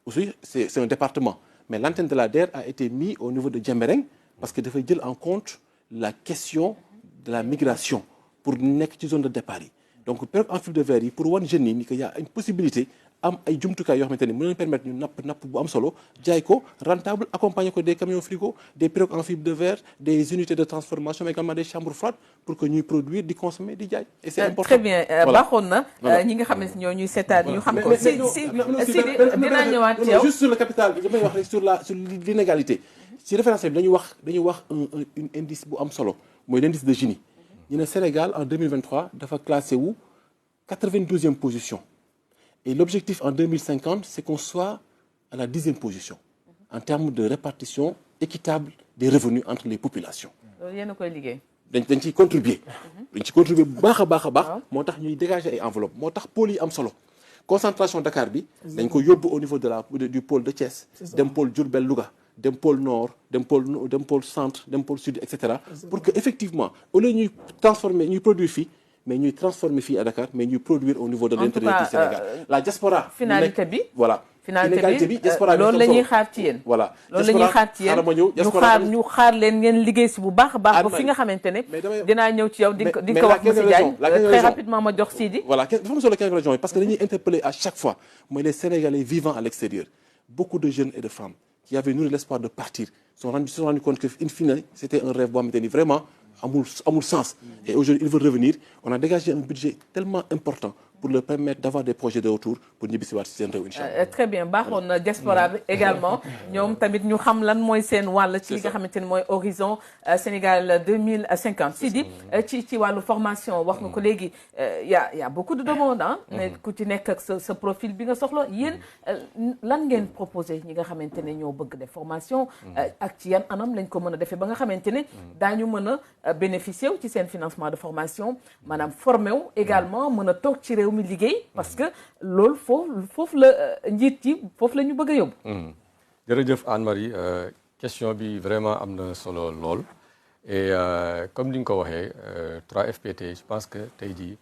Oussouye c'est un département, mais l'antenne de la DER a été mise au niveau de Diembéring parce que dafay jël en compte la question de la migration pour nekk ci zone de départ yi. Donc pirogue en fibre de verre yi pour wan jeunes yi ni que y a une possibilité am ay jumtukaay yoo xamante ni mën nañu permettre ñu napp bu am solo jaay ko rentable, accompagner ko des camions frigo, des pirogues en fibre de verre, des unités de transformation, mais également des chambres froides pour que ñuy produire di consommer di jaay. Et c'est important. Très bien baaxoon na ñi nga xam ne ñoo ñuy seetaan ñu xam ko si dinaa ñëwaat ci yow juste sur le capital bi damay wax rek sur l'inégalité. Si référentiel bi dañuy wax un indice bu am solo mooy l'indice de Gini. ñu ne Sénégal en 2023 dafa classé wu 92e position. Et l'objectif en 2050, c'est qu'on soit à la 10e position en termes de répartition équitable des revenus entre les populations. loolu yéen a koy liggéey. dañ ciy contribuer. dañ ciy contribuer bu baax a baax a baax. moo tax ñuy dégager ay enveloppes moo tax pôle yi am solo. concentration Dakar bi. dañ ko yóbbu au niveau du pôle de Thiès. dem pôle Diourbel Louga. dem pôle nord dem pôle centre dem pôle sud et cetera. pour que effectivement au lieu ñuy transformer ñuy produire fii. mais ñuy transformer fii à Dakar mais ñuy produire au niveau de l'intérieur du Sénégal. La diaspora. finalité bi voilà. finalité bi diaspora bi loolu la ñuy xaar ci yéen. voilà loolu la ñuy xaar ci yéen ñu xaar leen ngeen liggéey si bu baax a baax. ba fi nga xamante ne dinaa ñëw ci yow di ko wax monsieur Diagne très rapidement ma jox Sidi. voilà dafa am solo 15 régions yi parce que dañuy interpeller à chaque fois mooy les Sénégalais vivant à l'extérieur. Beaucoup de jeunes et de femmes qui avaient nourri l'espoir de partir se sont rendus compte que in fine c'était un rêve boo xamante ni vraiment amul sens. Et aujourd'hui, il veut revenir. On a dégagé un budget tellement important pour leur permettre d'avoir des projets de retour pour ñibbi si waat si seen réew inchallah. Très bien baaxoon na diaspora bi également ñoom tamit ñu xam lan mooy seen wàll ci li nga xamante ne mooy horizon Sénégal 2050. Sidi ci wàllu formation wax nga ko léegi y a beaucoup de demandes ah. ku ci nekk ak sa profil bi nga soxla yéen lan ngeen proposé ñi nga xamante ne ñoo bëgg def formation. ak ci yan anam lañ ko mën a defee ba nga xamante ne daañu mën a bénéficier wu ci seen financement de formation maanaam formé wu également mën a toog ci réew mi liggéey parce que loolu foofu la njiit yi foofu la ñu bëgg a yóbbu. jërëjëf Anne-Marie question bi vraiment am na solo lool et comme ni nga ko waxee 3FPT je pense que tey jii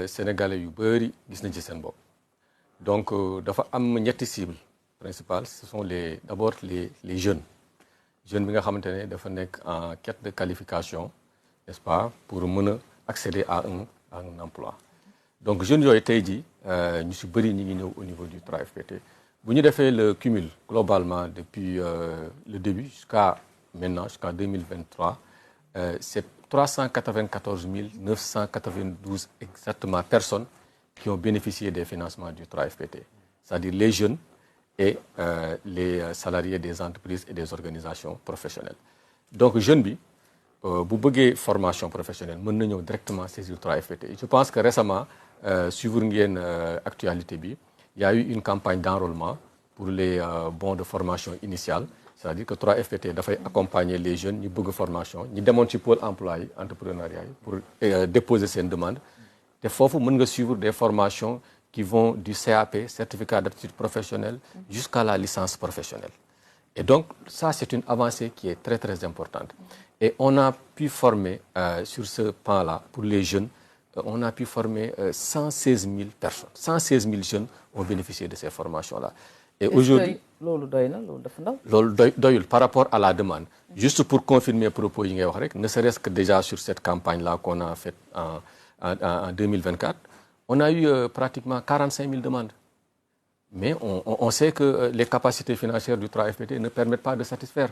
sénégalais yu bëri gis nañ ci seen bopp donc dafa am ñetti cibles principales ce sont d'abord les jeunes bi nga xamante ne dafa nekk en quête de qualification n'est-ce pas pour mën a accéder à un emploi. Donc jeunes yooyu tey jii ñu si bëri ñi ngi ñëw au niveau du 3FPT bu ñu defee le cumul globalement depuis le début jusqu'à maintenant jusqu'à 2023 c'est 394 992 exactement personnes qui ont bénéficié des financements du 3FPT c'est-à-dire les jeunes et les salariés des entreprises et des organisations professionnelles. Donc jeune bi bu bëggee formation professionnelle mën na ñëw directement saisir 3FPT. Je pense que récemment suivre ngeen actualité bi il y a eu une campagne d'enrôlement pour les bons de formation initiale c'est-à-dire que 3FPT dafay accompagner les jeunes ñi bëgg formation ñi demoon ci pôle emploi yi entrepreneuriat yi pour déposer seen demande te foofu mën nga suivre des formations qui vont du CAP certificat d'aptitude professionnelle jusqu'à la licence professionnelle. Et donc ça c'est une avancée qui est très très importante et on a pu former sur ce pan-là pour les jeunes on a pu former 116 000 personnes 116 000 jeunes ont bénéficié de ces formations-là. Et aujourd'hui loolu doy na loolu dafa ndaw. loolu doyul par rapport à la demande. Juste pour confirmer propos yi ngay wax rek ne serait-ce que déjà sur cette campagne-là qu'on a faite en 2024 on a eu pratiquement 45 000 demandes. Mais on sait que les capacités financières du 3FPT ne permettent pas de satisfaire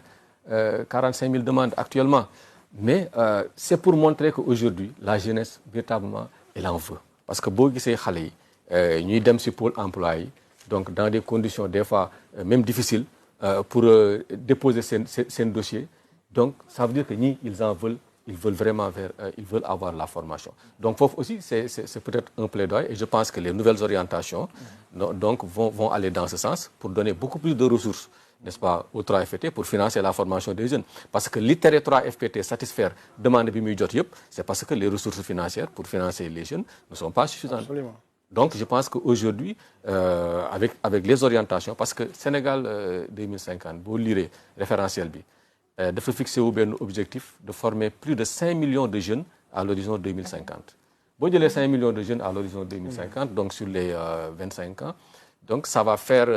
45 000 demandes actuellement. Mais c'est pour montrer qu'aujourd'hui, la jeunesse, véritablement, elle en veut. parce que boo gisee xale yi ñuy dem si pôle emploi yi donc dans des conditions des fois même difficiles pour déposer seen dossier donc ça veut dire que ñii ils veulent vraiment ils veulent avoir la formation. Donc foofu aussi c'est peut-être un plaidoyer et je pense que les nouvelles orientations donc vont aller dans ce sens pour donner beaucoup plus de ressources, n'est-ce pas, au 3FPT pour financer la formation des jeunes. Parce que li tere 3FPT satisfaire demande bi muy jot yëpp, c'est parce que les ressources financières pour financer les jeunes ne sont pas suffisantes. Absolument. Donc je pense qu'aujourd'hui, avec les orientations, parce que Sénégal 2050, boo liree référentiel bi, dafa fixé wu benn objectif de former plus de 5 millions de jeunes à l'horizon 2050. Boo jëlee 5 millions de jeunes à l'horizon 2050, donc sur les 25 ans, donc ça va faire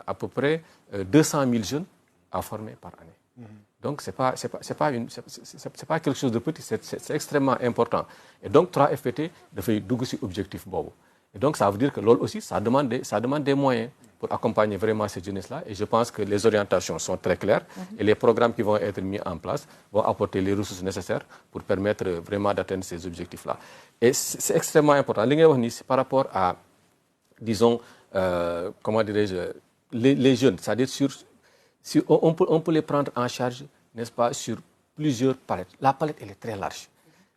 à peu près 200 000 jeunes à former par année. Donc c'est pas quelque chose de petit, c'est extrêmement important. Et donc 3FPT dafay dugg ci objectif boobu. Et donc ça veut dire que loolu aussi ça demande des moyens pour accompagner vraiment ces jeunesses-là. Et je pense que les orientations sont très claires et les programmes qui vont être mis en place vont apporter les ressources nécessaires pour permettre vraiment d'atteindre ces objectifs-là. Et c'est extrêmement important. Li ngay wax ni c'est par rapport à, disons, comment dirais-je, les jeunes, c'est-à-dire on peut les prendre en charge, n'est-ce pas, sur plusieurs palettes. La palette, elle est très large.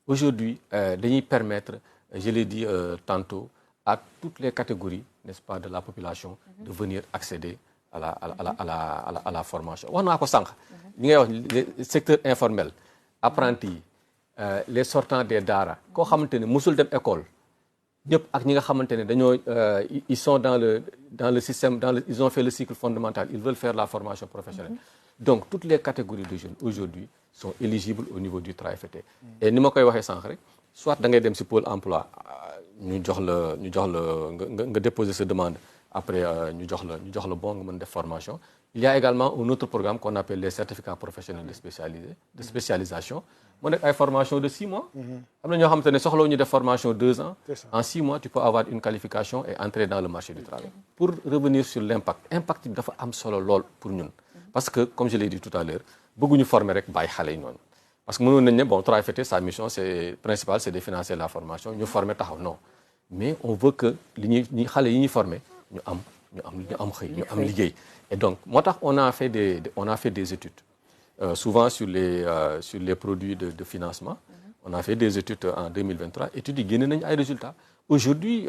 Aujourd'hui, dañuy permettre, je l'ai dit tantôt, à toutes les catégories, n'est-ce pas, de la population de venir accéder à la formation. wax naa ko sànq li ngay wax le secteur informel, apprentis yi, les sortants des daara, koo xamante ne musul dem école, ñëpp ak ñi nga xamante ne dañoo ils sont dans le système, ils ont fait le cycle fondamental, ils veulent faire la formation professionnelle. Donc toutes les catégories de jeunes aujourd'hui sont éligibles au niveau du 3FPT. Et ni ma koy waxee sànq rek, soit da ngay dem ci pôle emploi ñu jox la nga déposer sa demande, après ñu jox la bon nga mën def formation. Il y a également un autre programme qu'on appelle les certificats professionnels de spécialisation. Mu nekk ay formation de 6 mois. Am na ñoo xamante ne soxlawu ñu def formation 2 ans. En 6 mois tu peux avoir une qualification et entrer dans le marché du travail. Pour revenir sur l'impact bi dafa am solo lool pour ñun. Parce que comme je l'ai dit tout à l'heure, bëgguñu former rek bàyyi xale yi noonu. Parce que mënoon nañ ne bon 3FPT sa mission principale c'est de financer la formation, ñu former taxaw non. Mais on veut que ñi xale yi ñuy former ñu am xëy, ñu am liggéey. Et donc moo tax on a fait des études souvent sur les produits de financement. On a fait des études en 2023, études yi génne nañu ay résultats. Aujourd'hui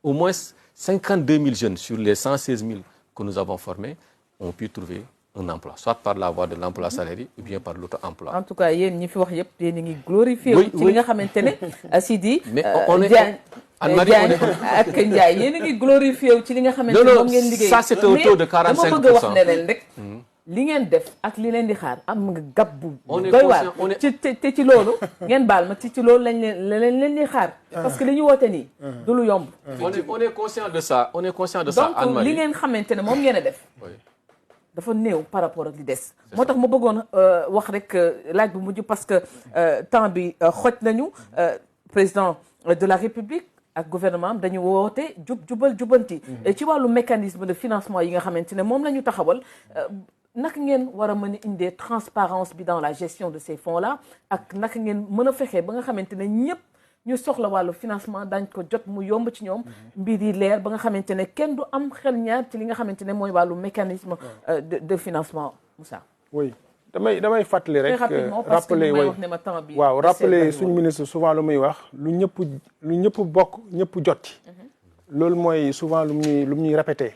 au moins 52 000 jeunes sur les 116 000 que nous avons formés ont pu trouver un emploi, soit par la voie de l'emploi salarié ou bien par l'auto-emploi. En tout cas yéen ñi fi wax yëpp yéen a ngi glorifié ci li nga xamante ne Sidi Diagne ak Ndiaye yéen a ngi glorifié ci li nga xamante ne moom ngeen liggéey. Ça c'est un taux de 45%. dama bëgg a wax ne leen rek li ngeen def ak li leen di xaar am nga gab bu doy waar te ci loolu ngeen baal ma ci loolu lañ leen di xaar parce que li ñu woote nii du lu yomb. On est conscient de ça, donc li ngeen xamante ne moom ngeen a def dafa néew par rapport ak li des. moo tax ma bëggoon wax rek laaj bu mujj parce que temps bi xoj nañu président de la République ak gouvernement dañu woote jubal jubanti ci wàllu mécanisme de financement yi nga xamante ne moom la ñu taxawal naka ngeen war a mën a indee transparence bi dans la gestion de ces fonds là ak naka ngeen mën a fexe ba nga xamante ne ñëpp ñu soxla wàllu financement dañ ko jot mu yomb ci ñoom mbir yi leer ba nga xamante ne kenn du am xel ñaar ci li nga xamante ne mooy wàllu mécanisme de financement Moussa. Oui damay fàttali rek rappeler waaw rappeler suñu ministre souvent lu muy wax lu ñëpp bokk ñëpp jotti loolu mooy souvent lu ñuy répéter.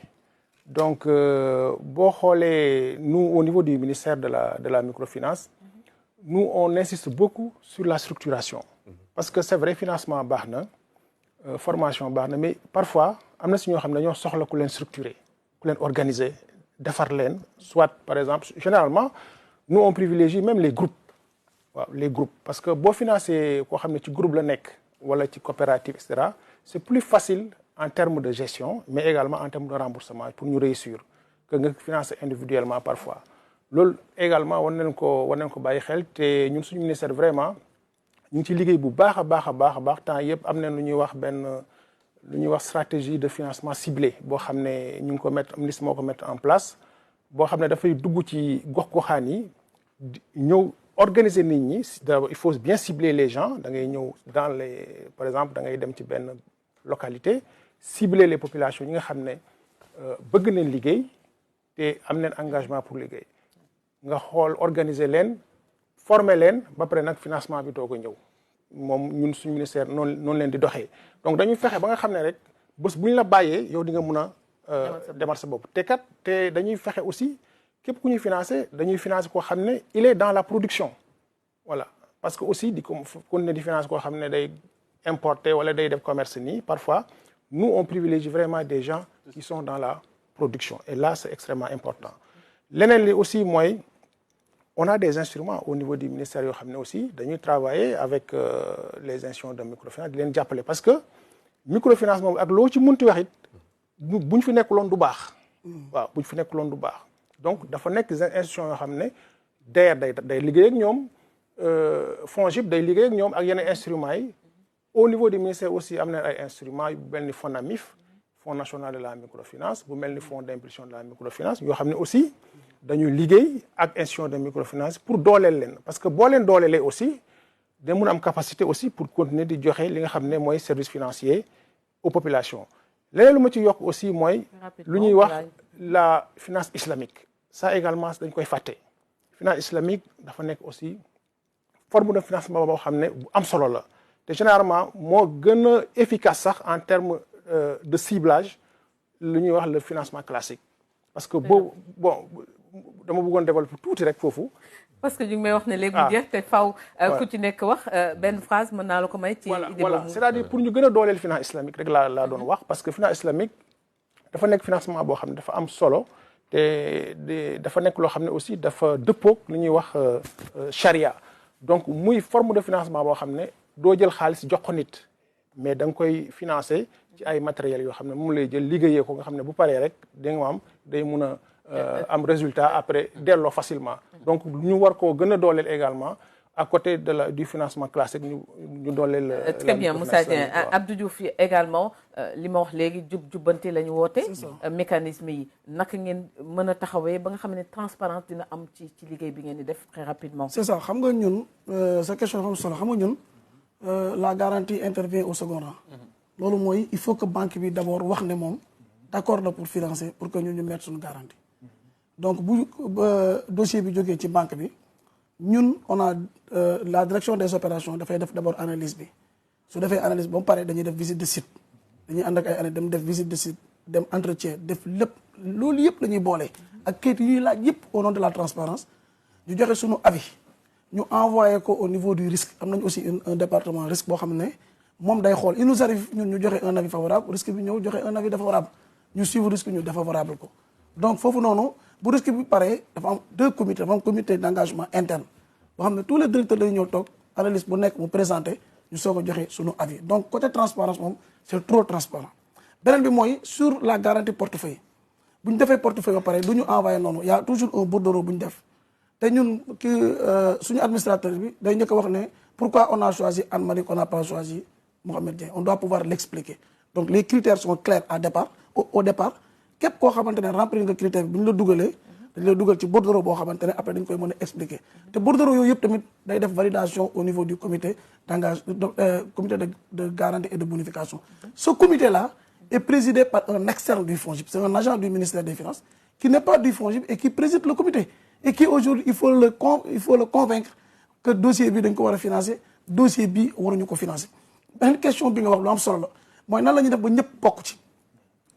Donc boo xoolee nous au niveau du ministère de la microfinance nous on insiste beaucoup sur la structuration. Parce que c'est vrai financement baax na formation baax na mais parfois am na si ñoo xam ne dañoo soxla ku leen structurer ku leen organiser defar leen soit par exemple généralement nous on privilégie même les groupes waaw les groupes parce que boo financer koo xam ne ci groupe la nekk wala ci coopérative et cetera c'est plus facile en termes de gestion mais également en termes de remboursement pour ñu réussir que nga financer individuellement parfois loolu également war nañ ko bàyyi xel te ñun suñu ministère vraiment ñu ngi ci liggéey bu baax a baax temps yëpp am nañ lu ñuy wax stratégie de financement ciblé boo xam ne ñu ngi ko mettre ministre moo ko mettre en place boo xam ne dafay dugg ci gox-goxaan yi ñëw organiser nit ñi il faut bien cibler les gens da ngay ñëw dans les par exemple da ngay dem ci benn localité cibler les populations yi nga xam ne bëgg nañ liggéey te am nañ engagement pour liggéey nga xool organiser leen former leen ba pare nag financement bi doog a ñëw moom ñun suñu ministère noonu leen di doxee donc dañuy fexe ba nga xam ne rek bés bu ñu la bàyyee yow di nga mun a demal sa bopp te dañuy fexe aussi képp ku ñuy financer dañuy financer koo xam ne il est dans la production voilà parce que aussi di ko continuer di financer koo xam ne day importer wala day def commerce nii parfois nous on privilégie vraiment des gens qui sont dans la production et là c'est extrêmement important leneen li aussi mooy on a des instruments au niveau du ministère yoo xam ne aussi dañuy travailler avec les institutions de microfinance di leen jàppale parce que microfinance moom ak loo ci munti wax it buñ fi nekk loon du baax waaw buñ fi nekk loon du baax donc dafa nekk institutions yoo xam ne DER day liggéey ak ñoom FONGIP day liggéey ak ñoom ak yeneen instruments yi au niveau du ministère aussi am na ay instruments yu mel ni FONAMIF Fonds national de la microfinance bu mel ni Fonds d'impulsion de la microfinance yoo xam ne aussi dañuy liggéey ak institution de microfinance pour dooleel leen parce que boo leen dooleelee aussi da mun am capacité aussi pour continuer di joxe li nga xam ne mooy service financier aux populations leneen lu ma ci yokk aussi mooy lu ñuy wax la finance islamique ça également dañ koy fàtte finance islamique dafa nekk aussi forme de financement boo xam ne bu am solo la te généralement moo gën a efficace sax en termes de ciblage lu ñuy wax le financement classique parce que bon dama bëggoon développer tuuti rek foofu. parce que ñu ngi may wax ne léegi mu jeex te faw ku ci nekk wax benn phrase mën naa la ko may. ci idée voilà c'est-à-dire pour ñu gën a dooleel finance islamique rek laa doon wax parce que finance islamique dafa nekk financement boo xam ne dafa am solo te dafa nekk loo xam ne aussi dafa dëppoog lu ñuy wax charia donc muy forme de financement boo xam ne doo jël xaalis jox ko nit mais da nga koy financer ci ay matériels yoo xam ne moom lay jël liggéeyee ko nga xam ne bu paree rek da nga am day mun a am résultat après delloo facilement donc ñu war koo gën a dooleel également à côté du financement classique ñu dooleel. très bien Moussa Dieng Abdou Diouf également li ma wax léegi jubbanti la ñu woote. mécanisme yi naka ngeen mën a taxawee ba nga xam ne transparence dina am ci liggéey bi ngeen di def très rapidement. c'est ça xam nga ñun sa question xam solo xam nga ñun la garantie intervient au second rang. loolu mooy il faut que banque bi d'abord wax ne moom d'accord na pour financer pour que ñun ñu mettre suñu garantie. donc bu dossier bi jógee ci banque bi ñun on a la direction des opérations dafay def d'abord analyse bi su defee analyse ba mu pare dañuy def visite de site dañuy ànd ak ay année dem def visite de site dem entretien def lépp loolu yëpp la ñuy boole ak kayit yi ñuy laaj yëpp au nom de la transparence ñu joxe suñu avis ñu envoyé ko au niveau du risque am nañ aussi un département risque boo xam ne moom day xool il nous arrive ñun ñu joxe un avis favorable risque bi ñëw joxe un avis défavorable ñu suivre risque ñu défavorable ko donc foofu noonu bu risque bi paree dafa am deux comités dafa am comité d'engagement interne boo xam ne tous les directeurs dañu ñëw toog analyste bu nekk mu présenté ñu soog a joxe suñu avis donc côté transparence moom c'est trop transparent beneen bi mooy sur la garantie portefeuille bu ñu defee portefeuille ba pare du ñu envoyé noonu y a toujours un bordereau bu ñu def te ñun suñu administrateur bi day njëkk a wax ne pourquoi on a choisi Anne Marie qu'on n'a pas choisi Mohamed Dieng on doit pouvoir l'expliquer donc les critères sont clairs au départ képp koo xamante ne remplir nga critère bi bu ñu la dugalee dañ la dugal ci bordereau boo xamante ne après dañ koy mën a expliquer te bordereau yooyu yëpp tamit day def validation au niveau du comité de garantie et de bonification. Ce comité là est présidé par un externe du FONGIP, c'est un agent du ministère des Finances qui n'est pas du FONGIP et qui préside le comité et qui aujourd'hui il faut le convaincre que dossier bi dañ ko war a financer dossier bi waruñu ko financer. beneen question bi nga wax lu am solo la mooy nan la ñuy def ba ñëpp bokk ci.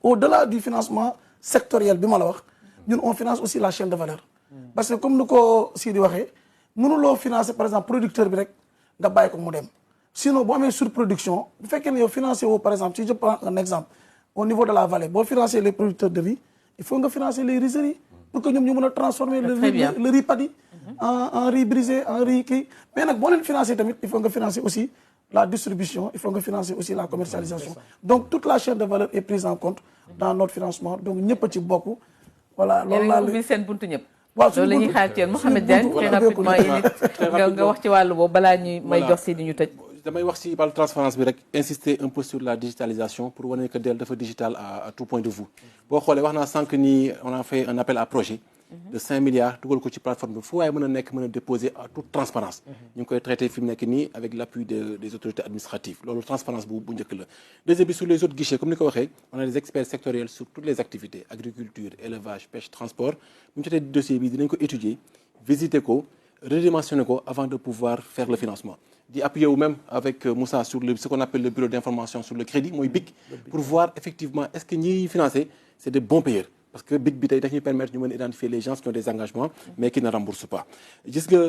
Au-delà du financement sectoriel bi ma la wax ñun on finance aussi la chaîne de valeur parce que comme ni ko Sidi waxee mënuloo financer par exemple producteur bi rek nga bàyyi ko mu dem sinon boo amee surproduction bu fekkee ne yow financer woo par exemple si je prends un exemple au niveau de la vallée boo financer les producteurs de riz il faut nga financer les rizeries pour que ñoom ñu mën a transformer le riz paddy en riz brisé en riz kii mais nag boo leen financer tamit il faut nga financer aussi la distribution il faut nga financer aussi la commercialisation donc toute la chaîne de valeur est prise en compte dans notre financement donc ñëpp a ci bokk voilà loolu laa ubbi seen buntu ñëpp waaw loolu la ñuy xaar ci yéen Mouhamed Diagne très rapidement yéen it nga wax ci wàllu boobu balaa ñuy may jox si di ñu tëj damay wax ci wàllu transparence bi rek insister un peu sur la digitalisation pour wane que DER dafa digital à tout point de vue boo xoolee wax naa sànq ni on a fait un appel à projet de 5 milliards dugal ko ci plateforme bi fu waaye mën a nekk mën a déposer à toute transparence ñu ngi koy traité fi mu nekk nii avec l'appui des autorités administratives loolu transparence bu njëkk la. deuxième bi sur les autres guichets comme ni ko waxee on a des experts sectoriels sur toutes les activités agriculture élevage pêche transport bu ñu jotee dossier bi dinañ ko étudier visiter ko redimensionner ko avant de pouvoir faire le financement. di appuyer wu même avec Moussa sur ce qu'on appelle le bureau d'information sur le crédit mooy BIC pour voir effectivement est-ce que ñiy financer c'est des bons payeurs parce que BIC bi tey daf ñuy permettre ñu mën a identifier les gens qui ont des engagements mais qui ne remboursent pas gis nga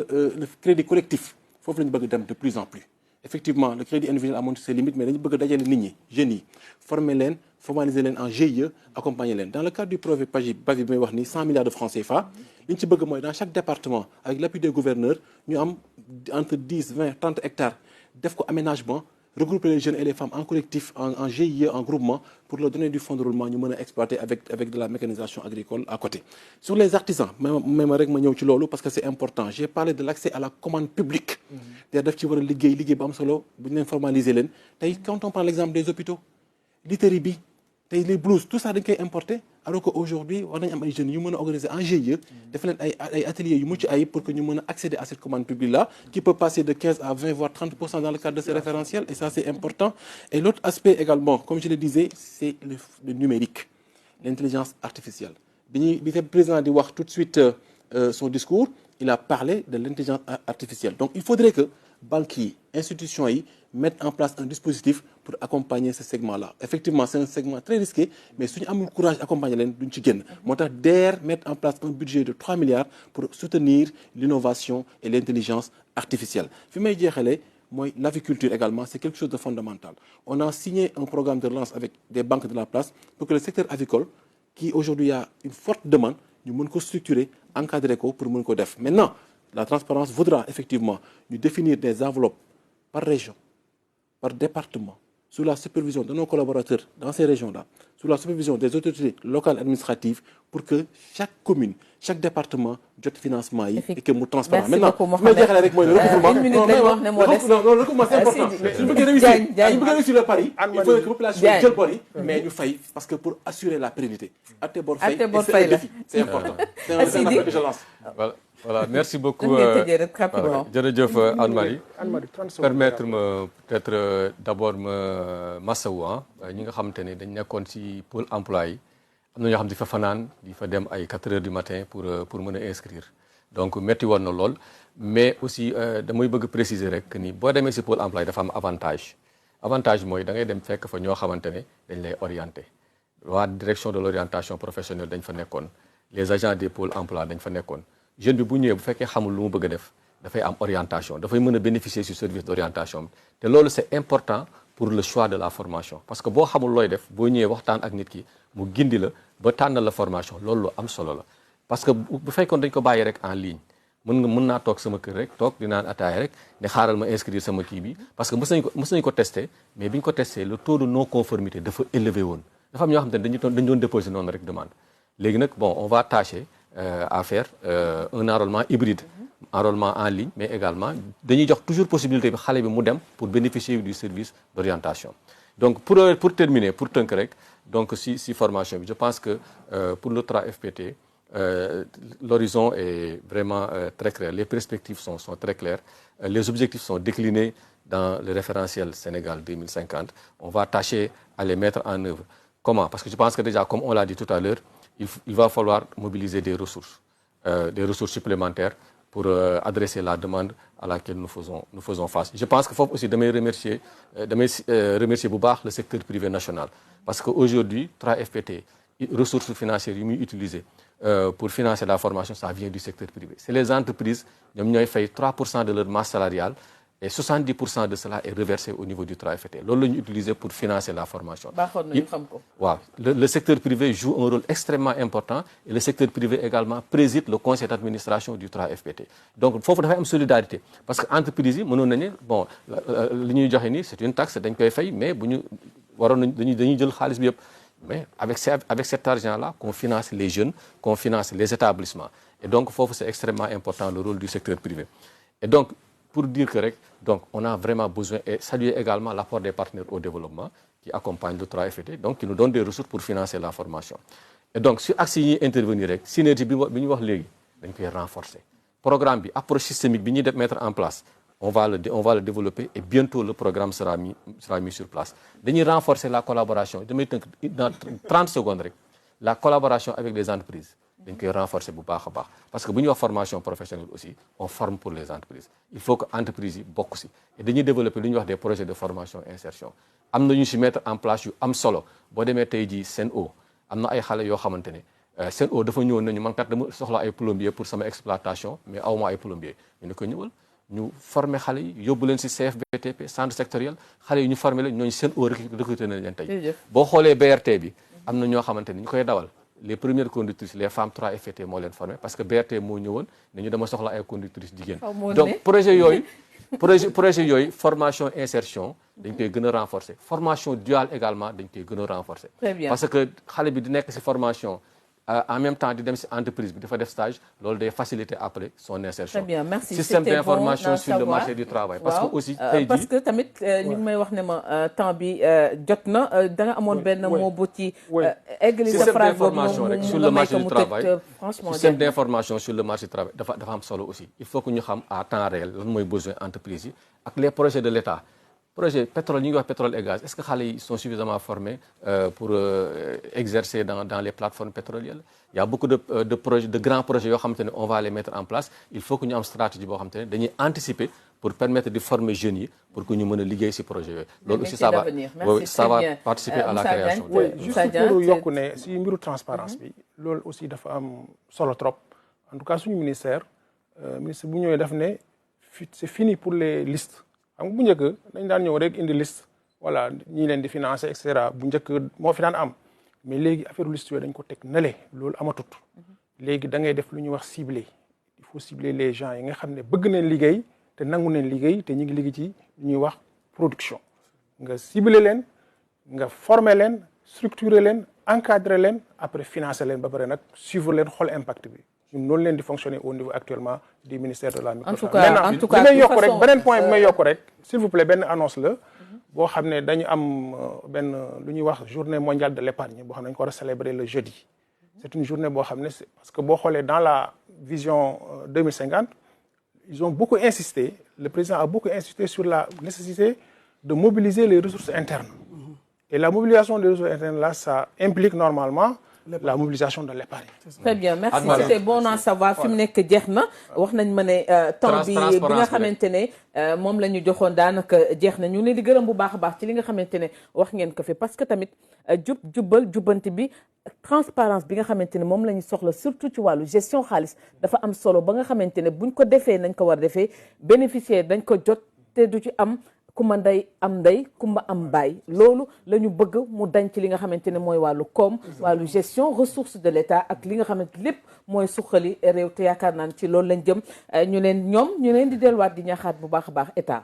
le crédit collectif foofu la ñu bëgg dem de plus en plus effectivement le crédit individuel a montré ses limites mais dañu bëgg a dajale nit ñi jeunes yi former leen formaliser leen en GIE accompagner leen dans le cadre du projet PAVI bi may wax ni 100 milliards de francs CFA li ñu ci bëgg mooy dans chaque département avec l'appui des gouverneurs ñu am entre 10 20 30 hectares def ko aménagement regrouper les jeunes et les femmes en collectif en GIE en groupement pour leur donner du fonds de roulement ñu mën a exploiter avec de la mécanisation agricole à côté. Sur les artisans même rek ma ñëw ci loolu parce que c'est important j'ai parlé de l'accès à la commande publique te daf ci war a liggéey bu am solo bu ñu leen formaliser leen tey quand on prend l'exemple des hôpitaux literie bi tey les blouses tout ça dañ koy importer alors que aujourd'hui war nañu am ay jeunes yu mën a organiser en GIE def leen ay ateliers yu mucc ayib pour que ñu mën a accéder à cette commande publique là qui peut passer de 15 à 20 voire 30% dans le cadre de ces référentiels et ça c'est important. Et l'autre aspect également comme je le disais c'est le numérique l'intelligence artificielle bi le président di wax tout de suite son discours il a parlé de l'intelligence artificielle donc il faudrait que banques yi institutions yi mettre en place un dispositif pour accompagner ce segment-là. Effectivement, c'est un segment très risqué, mais si nous avons le courage d'accompagner les gens, nous devons mettre en place un budget de 3 milliards pour soutenir l'innovation et l'intelligence artificielle. L'aviculture également, c'est quelque chose de fondamental. On a signé un programme de relance avec des banques de la place pour que le secteur avicole, qui aujourd'hui a une forte demande, nous pouvons structurer, encadrer pour nous faire. Maintenant, la transparence voudra effectivement nous définir des enveloppes par région, par département, sous la supervision de nos collaborateurs dans ces régions-là, sous la supervision des autorités locales administratives, pour que chaque commune, chaque département ait financement et que nous transparent. Maintenant, le recouvrement, c'est important. Si vous voulez réussir le pari, il faut que la population ait le pari, mais nous faillons, parce que pour assurer la pérennité, c'est important. C'est un appel que je lance. Voilà, merci beaucoup. Jërëjëf Anne-Marie. Permettre-moi peut-être d'abord ma masawu ñi nga xamante ne dañ nekkoon ci pôle emploi yi am na ñoo xam di fa fanaan di fa dem ay 4 heures du matin pour mën a inscrire donc métti woon na lool mais aussi damay bëgg préciser rek ni boo demee ci pôle emploi yi dafa am avantage mooy da ngay dem fekk fa ñoo xamante ne dañ lay orienter waa direction de l'orientation professionnelle dañ fa nekkoon les agents des pôles emploi dañ fa nekkoon. Jeune bi bu ñëwee bu fekkee xamul lu mu bëgg a def dafay am orientation dafay mën a bénéficier du service d'orientation te loolu c'est important pour le choix de la formation parce que boo xamul looy def boo ñëwee waxtaan ak nit ki mu gindi la ba tànnal la formation loolu lu am solo la parce que bu fekkoon dañ ko bàyyi rek en ligne mën naa toog sama kër rek toog di naan ataaya rek ne xaaral ma inscrire sama kii bi parce que mës nañu ko tester mais bi ñu ko tester le taux de non conformité dafa élevé woon dafa am ñoo xam te ne dañ doon déposer noonu rek demande léegi nag bon on va tâcher à faire un enrôlement hybride enrôlement en ligne mais également dañuy jox toujours possibilité bi xale bi mu dem pour bénéficier du service d'orientation donc pour terminer pour tënk rek donc si formation bi je pense que pour le 3FPT l'horizon est vraiment très clair les perspectives sont très claires les objectifs sont déclinés dans le référentiel Sénégal 2050 on va tâcher à les mettre en œuvre comment parce que je pense que déjà comme on l'a dit tout à l'heure il va falloir mobiliser des ressources supplémentaires pour adresser la demande à laquelle nous faisons face. Je pense qu'il faut aussi remercier bu baax le secteur privé national parce qu'aujourd'hui 3FPT ressources financières yi muy utiliser pour financer la formation ça vient du secteur privé. C'est les entreprises ñoom ñooy fay 3% de leur masse salariale et 70% de cela est reversé au niveau du 3FPT. Loolu la ñu utiliser pour financer la formation. baaxoon nañu xam ko. waaw le secteur privé joue un rôle extrêmement important et le secteur privé également préside le conseil d'administration du 3FPT. Donc foofu dafay am solidarité parce que entreprise yi mënoon nañu bon li ñuy joxe nii c'est une taxe dañ koy fay mais bu ñu waroon nañ dañuy jël xaalis bi yëpp mais avec cet argent-là qu'on finance les jeunes, qu'on finance les établissements. Et donc foofu c'est extrêmement important le rôle du secteur privé. Et donc pour dire que rek donc on a vraiment besoin et saluer également l'apport des partenaires au développement qui accompagnent le 3FPT donc qui nous donnent des ressources pour financer la formation. et donc sur axe yi ñuy intervenir rek synergie bi ñu wax léegi dañ koy renforcer programme bi approche systémique bi ñuy mettre en place on va le développer et bientôt le programme sera mis sur place dañuy renforcer la collaboration damay tënk dans 30 secondes rek la collaboration avec les entreprises dañ koy renforcer bu baax a baax parce que bu ñuy wax formation professionnelle aussi on forme pour les entreprises il faut que entreprises yi bokk si et dañuy développer lu ñuy wax des projets de formation insertion am na ñu si mettre en place yu am solo boo demee tey jii Sen'Eau am na ay xale yoo xamante ne Sen'Eau dafa ñëwoon nañu man kat dama soxla ay plombier pour sama exploitation mais awma ay plombier ñu ne ko ñëwal ñu former xale yi yóbbu leen si CFBTP centre sectoriel xale yi ñu former leen ñooñu Sen'Eau recruté nañ leen tey boo xoolee BRT bi am na ñoo xamante ne ñu koy dawal les premières conductrices les femmes 3FPT moo leen formé parce que BRT moo ñëwoon ne ñu dama soxla ay conductrices jigéen donc projet yooyu formation insertion dañ koy gën a renforcer formation duale également dañ koy gën a renforcer parce que xale bi di nekk si formation en même temps di dem si entreprise bi dafa def stage loolu day faciliter après son insertion. Très bien, merci. Système d'information sur le marché du travail. parce que aussi tey parce que tamit ñu ngi may wax ne ma temps bi jot na da nga amoon benn mot bu ci eggali sa phrase boobu sur le marché du travail système d'information sur le marché du travail dafa am solo aussi il faut que ñu xam à temps réel lan mooy besoin entreprise yi ak les projets de l'État. projet pétrole ñu ngi wax pétrole et gaz est-ce que xale yi sont suffisamment formés pour exercer dans les plateformes pétrolières il y a beaucoup de projets de grands projets yoo xamante ne on va les mettre en place il faut que ñu am stratégie boo xamante ne dañuy anticiper pour permettre de former jeunes yi pour que ñu mën a liggéey ci projet yooyu. loolu aussi ça va participer à la création. juste pour yokku ne ci mbiru transparence bi loolu aussi dafa am solo trop en tout cas suñu ministre bu ñëwee daf ne c'est fini pour les listes. xam nga bu njëkk dañ daan ñëw rek indi liste voilà ñii leen di financer et cetera bu njëkk moo fi daan am mais léegi affaire liste yooyu dañ ko teg nale loolu amatut léegi da ngay def lu ñuy wax cibler il faut cibler les gens yi nga xam ne bëgg nañ liggéey te nangu nañ liggéey te ñu ngi liggéey ci lu ñuy wax production nga cibler leen nga former leen structurer leen encadrer leen après financer leen ba pare nag suivre leen xool impact bi ñun noonu leen di fonctionner au niveau actuellement du ministère de la microfinance. en tout cas bi may yokk rek beneen point bi may yokk rek s'il vous plaît benn annonce la boo xam ne dañu am benn lu ñuy wax journée mondiale de l'épargne boo xam ne dañu ko war a célébrer le jeudi. c'est une journée boo xam ne parce que boo xoolee dans la vision 2050 ils ont beaucoup insisté le président a beaucoup insisté sur la nécessité de mobiliser les ressources internes et la mobilisation des ressources internes là ça implique normalement la mobilisation de l'épargne. Très bien, merci. C'était bon à savoir fi mu nekk jeex na wax nañ ma ne temps bi nga xamante ne moom la ñu joxoon daanaka jeex na ñu ngi leen di gërëm bu baax a baax ci li nga xamante ne wax ngeen ko fi parce que tamit jubbanti bi transparence bi nga xamante ne moom la ñu soxla surtout ci wàllu gestion xaalis dafa am solo ba nga xamante ne buñ ko defee nañ ko war a defee bénéficiaire dañ ko jot te du ci am kumba ndey am ndey kumba am baay loolu la ñu bëgg mu dañ ci li nga xamante ne mooy wàllu koom wàllu gestion ressources de l'État ak li nga xamante lépp mooy suqali réew te yaakaar naan ci loolu lañ jëm ñu leen di delluwaat di ñaaxaat bu baax a baax État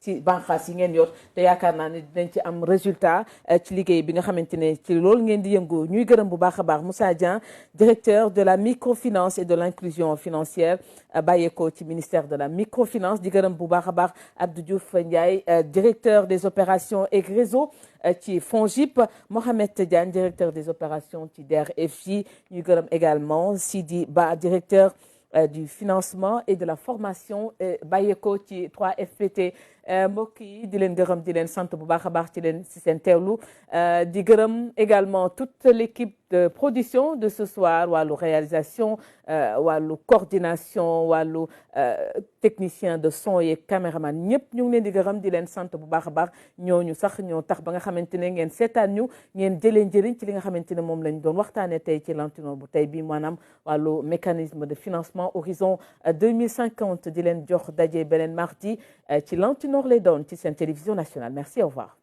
ci banqaas yi ngeen yor te yaakaar naa ne dinañ ci am résultat ci liggéey bi nga xamante ne ci loolu ngeen di yëngu ñuy gërëm bu baax a baax Moussa Dieng directeur de la microfinance et de l'inclusion financière bàyyeekoo ci ministère de la microfinance di gërëm bu baax a baax Abdou Diouf Ndiaye directeur des opérations et réseaux ci FONGIP Mohamed Diagne directeur des opérations ci DER/FJ ñuy gërëm également Sidi Ba directeur du financement et de la formation bàyyeekoo ci 3FPT mbokk yi di leen gërëm di leen sant bu baax a baax ci seen teewlu di gërëm également toute l'équipe de production de ce soir wàllu réalisation wàllu coordination wàllu technicien de son yeeg caméraman ñëpp ñu ngi leen di gërëm di leen sant bu baax a baax ñooñu sax ñoo tax ba nga xamante ne ngeen seetaan ñu ngeen jëlee njëriñ ci li nga xamante ne moom lañ doon waxtaanee tey ci lantinoor bu tey bi maanaam wàllu mécanisme de financement horizon 2050 di leen jox daje beneen mardi ci lantinoor lay doon ci seen télévision nationale merci au revoir